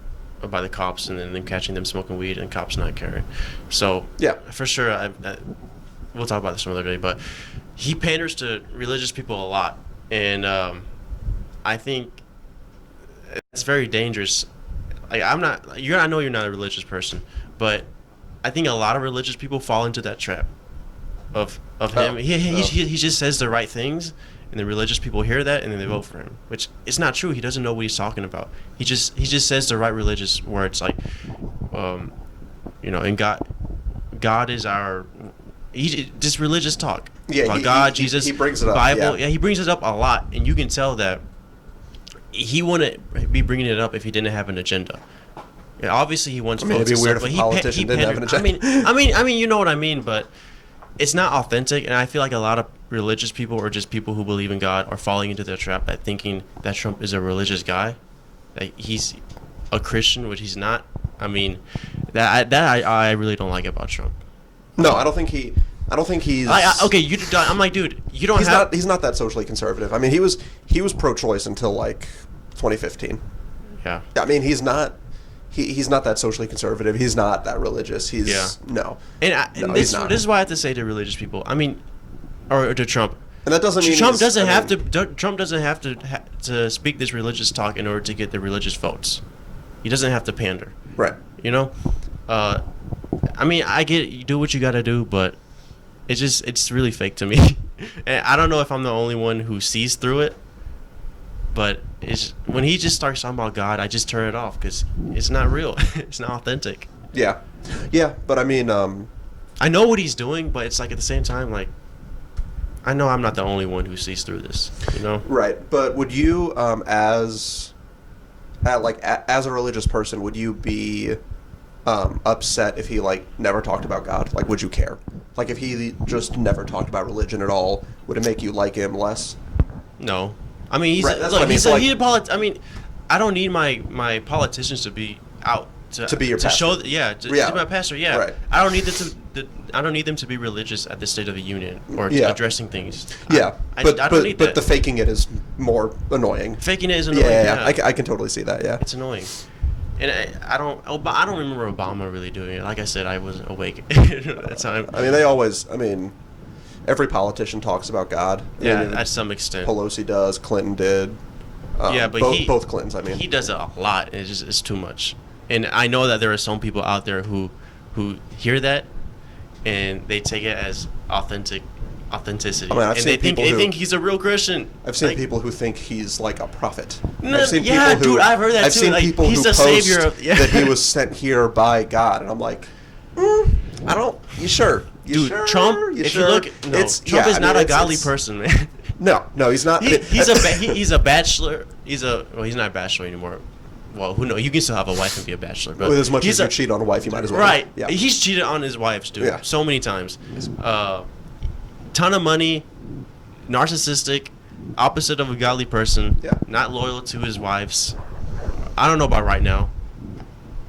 by the cops, and then them catching them smoking weed and cops not caring. So Yeah. for sure, we'll talk about this some other day. But he panders to religious people a lot, and I think it's very dangerous. Like I know you're not a religious person, but I think a lot of religious people fall into that trap of him. He just says the right things, and the religious people hear that, and then they vote for him. Which it's not true. He doesn't know what he's talking about. He just says the right religious words, like, and God is our. Just religious talk. Yeah, about God, Jesus, he brings it up. Bible. Yeah. He brings it up a lot, and you can tell that he wouldn't be bringing it up if he didn't have an agenda. Yeah, obviously he wants votes. It'd be weird stuff, if a but politician didn't have an agenda. I mean, you know what I mean, but it's not authentic, and I feel like a lot of religious people or just people who believe in God are falling into the trap by thinking that Trump is a religious guy, that he's a Christian, which he's not. I mean, I really don't like about Trump. No, I don't think he's. I'm like, dude, you don't have. He's not that socially conservative. I mean, he was pro-choice until like 2015. Yeah. I mean, he's not. He's not that socially conservative. He's not that religious. No. And this is why I have to say to religious people. I mean, or to Trump. And that doesn't mean Trump doesn't have to speak this religious talk in order to get the religious votes. He doesn't have to pander. Right. You know, I mean, I get it, you do what you got to do, but it's really fake to me. And I don't know if I'm the only one who sees through it, but when he just starts talking about God, I just turn it off because it's not real. It's not authentic. Yeah, but I mean, I know what he's doing, but it's like at the same time, like, I know I'm not the only one who sees through this. You know? Right. But would you, as a religious person, would you be upset if he like never talked about God? Like, would you care? Like, if he just never talked about religion at all, would it make you like him less? No. I mean, he's right, I mean, I don't need my politicians to be out to be your pastor. Show to be my pastor. Yeah, right. I don't need them to be religious at the State of the Union or addressing things. Yeah, I don't need that. But the faking it is more annoying. Faking it is annoying. Yeah. I can totally see that. Yeah, it's annoying. And I don't remember Obama really doing it. Like I said, I wasn't awake at that time. I mean, every politician talks about God. Yeah, at some extent. Pelosi does. Clinton did. But both Clintons. I mean, he does it a lot. And it's too much. And I know that there are some people out there who hear that and they take it as authenticity. I mean, they think he's a real Christian. I've seen people who think he's like a prophet. I've heard that I've too. seen Like, people he's who the post savior that he was sent here by God, and I'm like, I don't. You sure? Dude, sure? Trump. You if sure? you look, Trump is not a godly person, man. No, he's not. He's a bachelor. He's not a bachelor anymore. Well, who knows? You can still have a wife and be a bachelor, but with as much as you cheat on a wife, you might as well. Right. Yeah. He's cheated on his wives, dude. Yeah. So many times. Ton of money, narcissistic, opposite of a godly person. Yeah. Not loyal to his wives. I don't know about right now.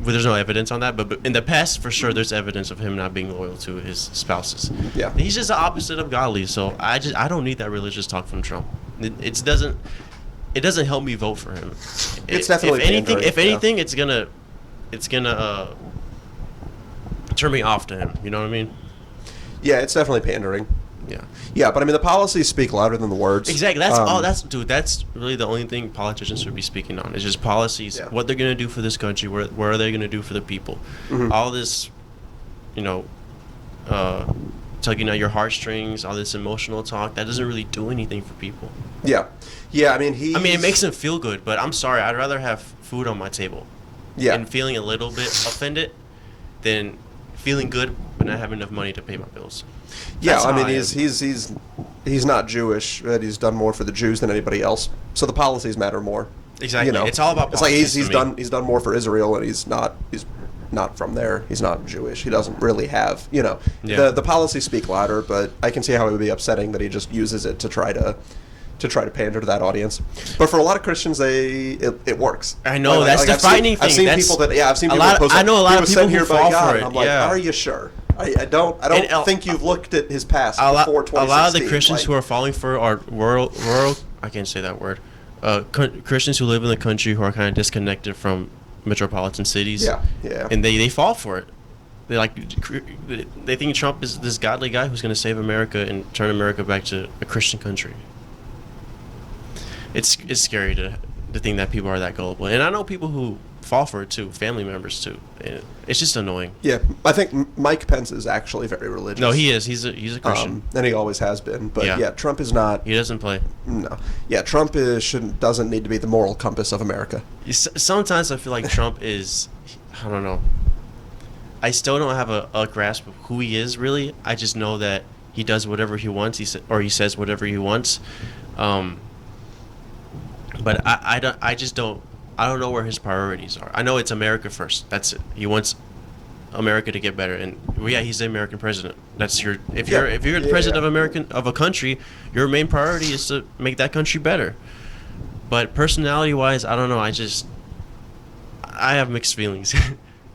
But there's no evidence on that, but in the past, for sure, there's evidence of him not being loyal to his spouses. Yeah. He's just the opposite of godly, so I don't need that religious talk from Trump. It doesn't help me vote for him. It's definitely if anything, it's gonna turn me off to him. You know what I mean? Yeah, it's definitely pandering. Yeah. Yeah, but I mean, the policies speak louder than the words. Exactly. That's really the only thing politicians should be speaking on. It's just policies. Yeah. What they're gonna do for this country. What are they gonna do for the people? Mm-hmm. All this, tugging at your heartstrings. All this emotional talk that doesn't really do anything for people. Yeah. I mean, it makes them feel good, but I'm sorry. I'd rather have food on my table. Yeah. And feeling a little bit offended than feeling good but not having enough money to pay my bills. Yeah, I mean, he's not Jewish. He's done more for the Jews than anybody else. So the policies matter more. Exactly. It's all about politics. It's like he's done more for Israel, and he's not from there. He's not Jewish. He doesn't really have, the policies speak louder, but I can see how it would be upsetting that he just uses it to try to pander to that audience. But for a lot of Christians, it works. I know, that's the frightening thing. I've seen people post, I know a lot of people who fall for it. I'm like, are you sure? I don't think you've looked at his past before 2016. A lot of the Christians who are falling for it are rural. I can't say that word. Christians who live in the country who are kind of disconnected from metropolitan cities. Yeah, yeah. And they fall for it. They think Trump is this godly guy who's going to save America and turn America back to a Christian country. It's scary to think that people are that gullible, and I know people who fall for it too, family members too. And it's just annoying. Yeah, I think Mike Pence is actually very religious. No, he is. He's a Christian, and he always has been. But Yeah. yeah, Trump is not. he doesn't play. No, yeah, Trump doesn't need to be the moral compass of America. Sometimes I feel like Trump is, I don't know. I still don't have a grasp of who he is really. I just know that he does whatever he wants. He says whatever he wants. But I don't know where his priorities are. I know it's America first. That's it. He wants America to get better, and yeah, he's the American president. That's your if you're the president of a country, your main priority is to make that country better. But personality wise, I don't know. I have mixed feelings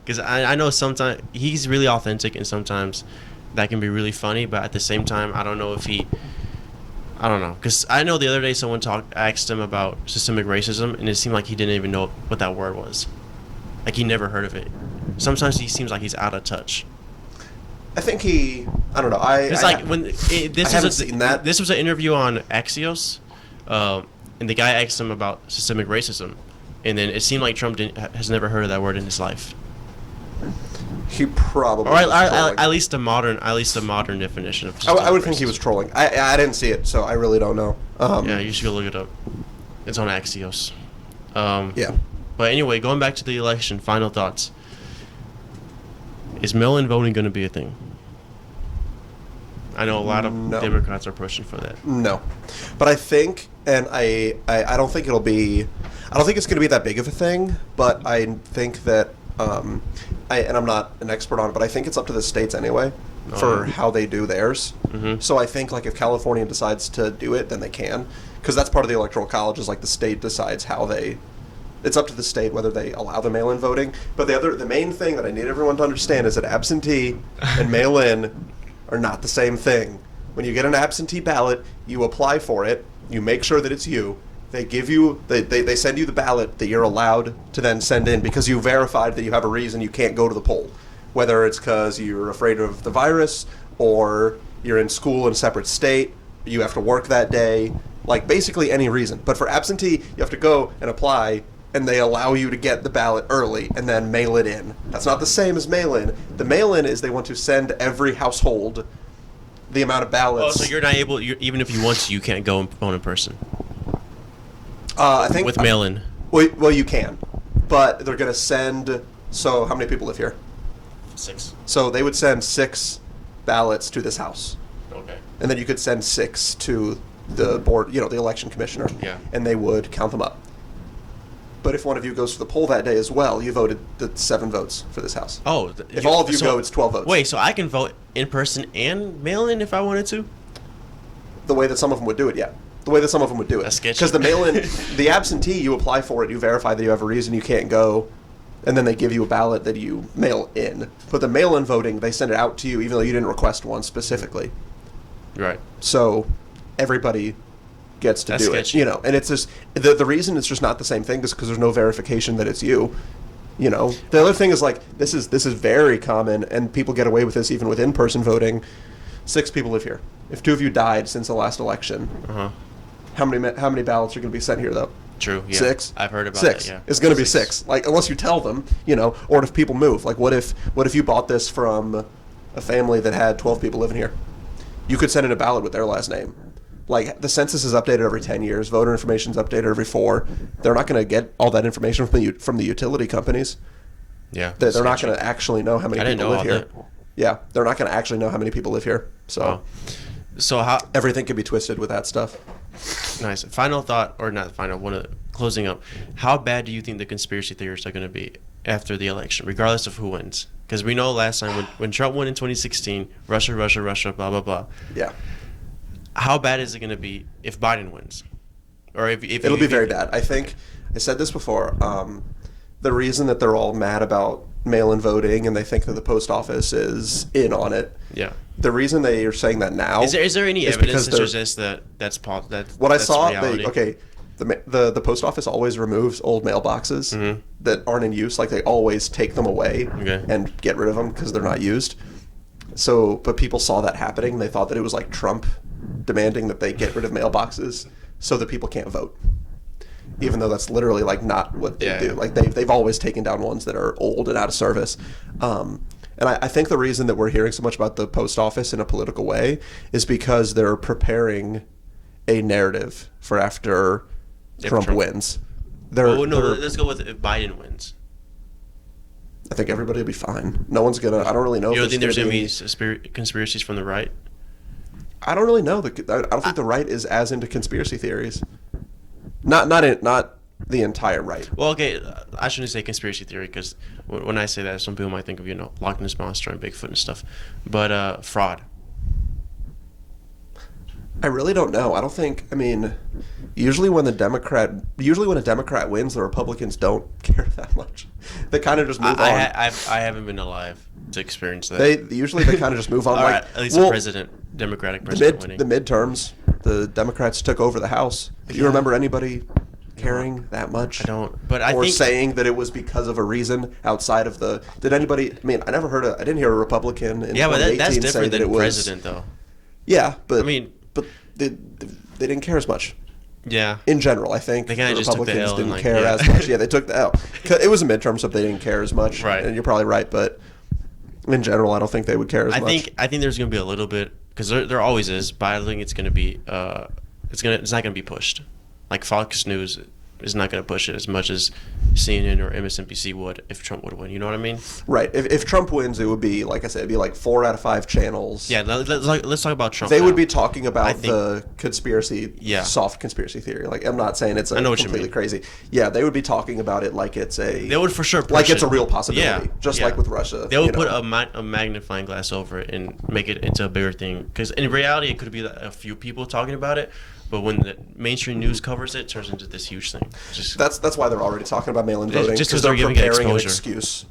because I know sometimes he's really authentic, and sometimes that can be really funny. But at the same time, I don't know if he. I don't know, because I know the other day someone asked him about systemic racism, and it seemed like he didn't even know what that word was. Like he never heard of it. Sometimes he seems like he's out of touch. I think I don't know. This was an interview on Axios, and the guy asked him about systemic racism, and then it seemed like Trump has never heard of that word in his life. He probably. Or at least a modern definition of. I would think he was trolling. I didn't see it, so I really don't know. Yeah, you should go look it up. It's on Axios. Yeah. But anyway, going back to the election, final thoughts. Is mail-in voting going to be a thing? I know a lot of Democrats are pushing for that. No, but I think, and I don't think it'll be. I don't think it's going to be that big of a thing. But I think that. And I'm not an expert on it, but I think it's up to the states anyway for how they do theirs. Mm-hmm. So I think like if California decides to do it, then they can, because that's part of the Electoral College. Is like the state decides how they. It's up to the state whether they allow the mail-in voting. But the main thing that I need everyone to understand is that absentee and mail-in are not the same thing. When you get an absentee ballot, you apply for it. You make sure that it's you. They give you, they send you the ballot that you're allowed to then send in because you verified that you have a reason you can't go to the poll. Whether it's because you're afraid of the virus or you're in school in a separate state, you have to work that day, like basically any reason. But for absentee, you have to go and apply, and they allow you to get the ballot early and then mail it in. That's not the same as mail-in. The mail-in is they want to send every household the amount of ballots. Oh, so you're not able, even if you want to, you can't go and vote in person? I think with mail-in. Well, you can, but they're going to send. So, how many people live here? 6. So they would send 6 ballots to this house. Okay. And then you could send 6 to the board, the election commissioner. Yeah. And they would count them up. But if one of you goes to the poll that day as well, you voted the 7 votes for this house. Oh. If all of you go, it's 12 votes. Wait, so I can vote in person and mail-in if I wanted to? The way that some of them would do it, yeah. The way that some of them would do it. That's sketchy. Because the mail-in, the absentee, you apply for it, you verify that you have a reason you can't go, and then they give you a ballot that you mail in. But the mail-in voting, they send it out to you even though you didn't request one specifically. Right. So everybody gets to That's do sketchy. it, and it's just the reason it's just not the same thing is because there's no verification that it's you. The other thing is like this is very common, and people get away with this even with in-person voting. 6 people live here. If 2 of you died since the last election, how many ballots are going to be sent here though? True. Yeah. 6. I've heard about 6. that. Yeah. It's going to be 6. Like unless you tell them, or if people move. Like what if you bought this from a family that had 12 people living here? You could send in a ballot with their last name. Like the census is updated every 10 years. Voter information is updated every 4. They're not going to get all that information from the utility companies. Yeah. They're not going to actually know how many people live here. That. Yeah, they're not going to actually know how many people live here. So, so how everything can be twisted with that stuff. Nice. Final thought, or not final. One of closing up. How bad do you think the conspiracy theorists are going to be after the election, regardless of who wins? Because we know last time when Trump won in 2016, Russia, blah blah blah. Yeah. How bad is it going to be if Biden wins? Or if it'll be very bad. I think I said this before. The reason that they're all mad about mail-in voting and they think that the post office is in on it. Yeah. The reason they are saying that now is there any evidence to suggest that's what I saw? reality? the post office always removes old mailboxes that aren't in use. Like they always take them away and get rid of them because they're not used. So, but people saw that happening. They thought that it was like Trump demanding that they get rid of mailboxes so that people can't vote. Even though that's literally like not what they do. Like they've always taken down ones that are old and out of service. And I think the reason that we're hearing so much about the post office in a political way is because they're preparing a narrative for after Trump wins. Let's go with if Biden wins. I think everybody will be fine. No one's gonna. I don't really know. You don't think there's gonna be conspiracies from the right? I don't really know. I don't think the right is as into conspiracy theories. Not the entire right. Well, okay, I shouldn't say conspiracy theory because when I say that, some people might think of Loch Ness monster and Bigfoot and stuff, but fraud. I really don't know. I don't think. I mean, usually when a Democrat wins, the Republicans don't care that much. They kind of just move on. I haven't been alive to experience that. They kind of just move on. All like, right, at least the Democratic president winning. The midterms, the Democrats took over the House. Do you remember anybody caring that much? I don't. But I or think saying that it was because of a reason outside of the. Did anybody? I mean, I didn't hear a Republican in 2018 that's different say that than it was president though. Yeah, but I mean, but they didn't care as much. Yeah. In general, I think They kinda the just took the Republicans L didn't and, care as much. Yeah, they took the L. It was a midterm, so they didn't care as much. Right. And you're probably right, but in general, I don't think they would care as much. I think there's going to be a little bit because there always is, but I think it's going to be it's not going to be pushed. Like Fox News is not going to push it as much as CNN or MSNBC would if Trump would win. You know what I mean? Right. If Trump wins, it would be, like I said, it'd be like 4 out of 5 channels. Yeah, let's talk about Trump. They now. would be talking about the conspiracy, soft conspiracy theory. Like, I'm not saying it's completely crazy. Yeah, they would be talking about it like it's They would for sure push like it's it. a real possibility. Yeah, just like with Russia. They would put a magnifying glass over it and make it into a bigger thing. Because in reality, it could be a few people talking about it. But when the mainstream news covers it, it turns into this huge thing. That's why they're already talking about mail-in voting, because they're preparing an excuse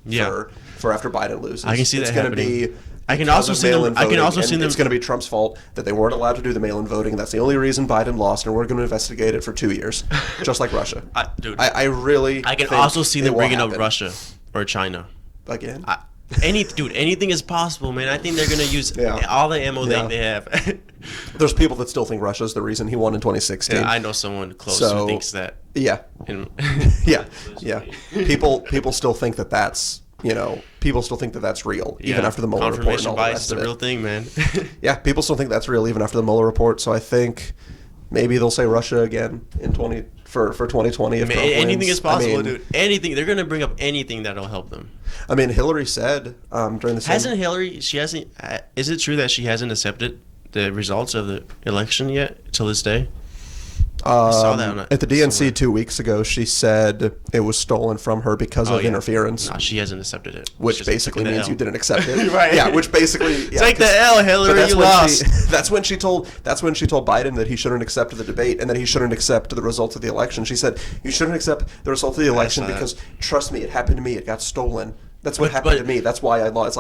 for after Biden loses. I can see that happening. I can also see them. It's going to be Trump's fault that they weren't allowed to do the mail-in voting. That's the only reason Biden lost, and we're going to investigate it for 2 years, just like Russia. I really. I can also see them bringing up Russia or China again. Anything is possible, man. I think they're gonna use all the ammo they have. There's people that still think Russia's the reason he won in 2016. Yeah, I know someone close who thinks that. Yeah, yeah. People still think that that's people still think that that's real even after the Mueller report. Confirmation bias is a real thing, man. Yeah, people still think that's real even after the Mueller report. So I think maybe they'll say Russia again in 2020 if Trump wins. Anything is possible, dude. Anything. They're gonna bring up anything that'll help them. I mean, Hillary said during the is it true that she hasn't accepted the results of the election yet till this day? I saw that at the DNC 2 weeks ago. She said it was stolen from her because of interference. No, she hasn't accepted it. Which basically means you didn't accept it. Right. Yeah. Which basically take the L, Hillary. You lost. That's when she told Biden that he shouldn't accept the debate and that he shouldn't accept the results of the election. She said you shouldn't accept the results of the election because trust me, it happened to me. It got stolen. That's what happened to me. That's why I lost.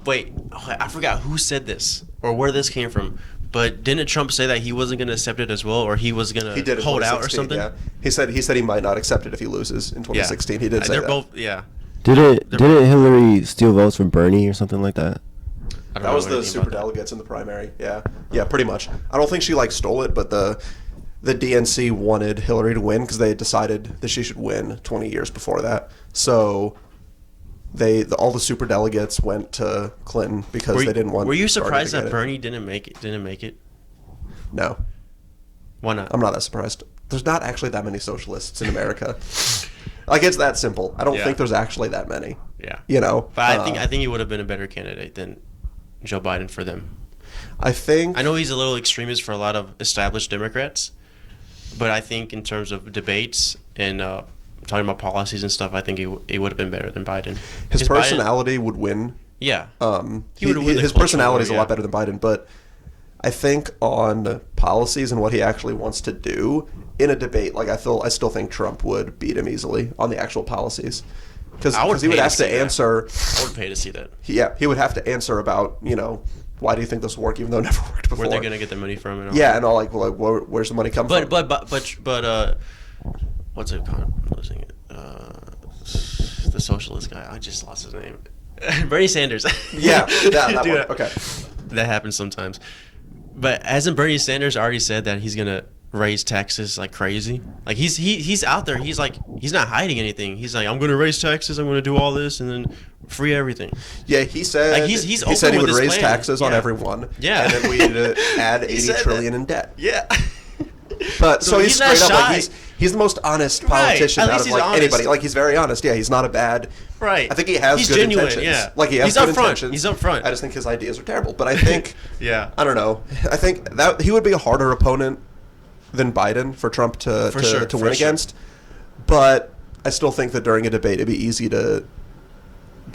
Wait, I forgot who said this or where this came from. But didn't Trump say that he wasn't going to accept it as well, or he was going to hold out or something? Yeah, he said he might not accept it if he loses in 2016. Yeah. He did say they're that. Both, yeah. Didn't Hillary steal votes from Bernie or something like that? That was the super delegates in the primary. Yeah, pretty much. I don't think she stole it, but the DNC wanted Hillary to win because they had decided that she should win 20 years before that. So all the super delegates went to Clinton because they didn't want. Were you surprised that Bernie didn't make it? No. Why not? I'm not that surprised. There's not actually that many socialists in America. It's that simple. I don't think there's actually that many. Yeah. But I think he would have been a better candidate than Joe Biden for them. I know he's a little extremist for a lot of established Democrats, but I think in terms of debates and talking about policies and stuff, I think it would have been better than Biden. His personality would win. Yeah. His personality is a lot better than Biden, but I think on policies and what he actually wants to do in a debate, I still think Trump would beat him easily on the actual policies. Because he would have to answer. I would pay to see that. He would have to answer about why do you think this will work, even though it never worked before? Where they're gonna get the money from? And all Yeah, that. and all like, well, like where's the money come from? But what's it called? I'm losing it. The socialist guy. I just lost his name. Bernie Sanders. Yeah, that Dude, one. Okay. That happens sometimes. But hasn't Bernie Sanders already said that he's gonna raise taxes like crazy? Like he's out there. He's like, he's not hiding anything. He's like, I'm gonna raise taxes. I'm gonna do all this and then free everything. Yeah, he said Like, he's he open said he with would his raise plan. taxes on Yeah. everyone. Yeah. And then we need to add He 80 said trillion that. in debt. Yeah. But so So he's he's not straight up shy. like he's the most honest Right. politician At out least of he's like honest. anybody. Like he's very honest. Yeah, he's not a bad. Right. I think he has He's good genuine, intentions. yeah. Like he has He's good upfront. intentions. He's upfront. I just think his ideas are terrible. But I think Yeah. I don't know. I think that he would be a harder opponent than Biden for Trump to For sure, to for win sure. against. But I still think that during a debate it'd be easy to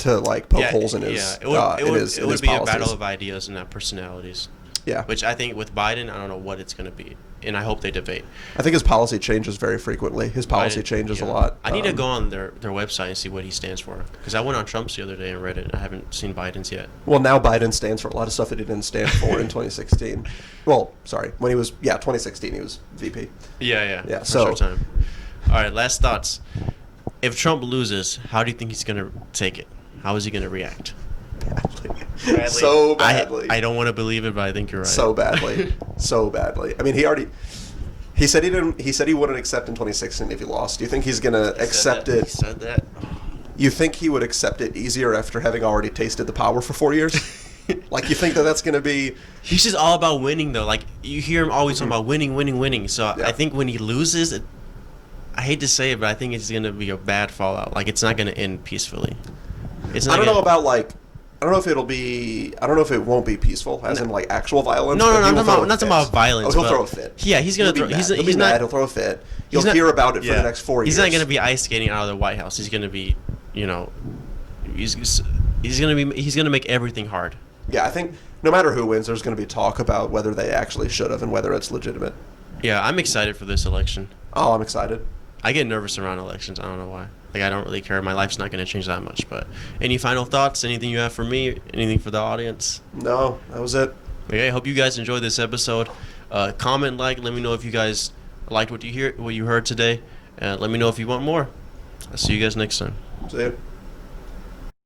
like poke holes in his it would, in his be policies. a battle of ideas and not personalities. Yeah. Which I think with Biden, I don't know what it's going to be, and I hope they debate. I think his policy changes very frequently. His policy Biden, changes a yeah. lot. I need to go on their website and see what he stands for, because I went on Trump's the other day and read it. I haven't seen Biden's yet. Well, now Biden stands for a lot of stuff that he didn't stand for in 2016. Well, sorry, when he was 2016 he was VP. Yeah. Yeah, For so- sure time. All right, last thoughts. If Trump loses, how do you think he's going to take it? How is he going to react? Badly. So badly. I don't want to believe it, but I think you're right. So badly. So badly. I mean, he said he wouldn't accept in 2016 if he lost. Do you think he's going to accept He it? said that. You think he would accept it easier after having already tasted the power for 4 years? Like, you think that that's going to be... He's just all about winning, though. Like, you hear him always talking about winning. So Yeah. I think when he loses, I hate to say it, but I think it's going to be a bad fallout. Like, it's not going to end peacefully. It's not I don't gonna- know about, like... I don't know if it'll be... I don't know if it won't be peaceful, as in, like, actual violence. No, but no, he no, will throw I'm not talking about violence. Oh, he'll but- throw a fit. Yeah, he's going to He'll throw... be mad. He'll He's be not... mad. He'll throw a fit. You'll not- hear about it for yeah. the next 4 years. He's not going to be ice skating out of the White House. He's going to be, you know... He's going to make everything hard. Yeah, I think no matter who wins, there's going to be talk about whether they actually should have and whether it's legitimate. Yeah, I'm excited for this election. Oh, I'm excited. I get nervous around elections. I don't know why. Like, I don't really care. My life's not going to change that much. But any final thoughts? Anything you have for me? Anything for the audience? No, that was it. Okay, I hope you guys enjoyed this episode. Comment, like, let me know if you guys liked what you heard today. Let me know if you want more. I'll see you guys next time. See ya.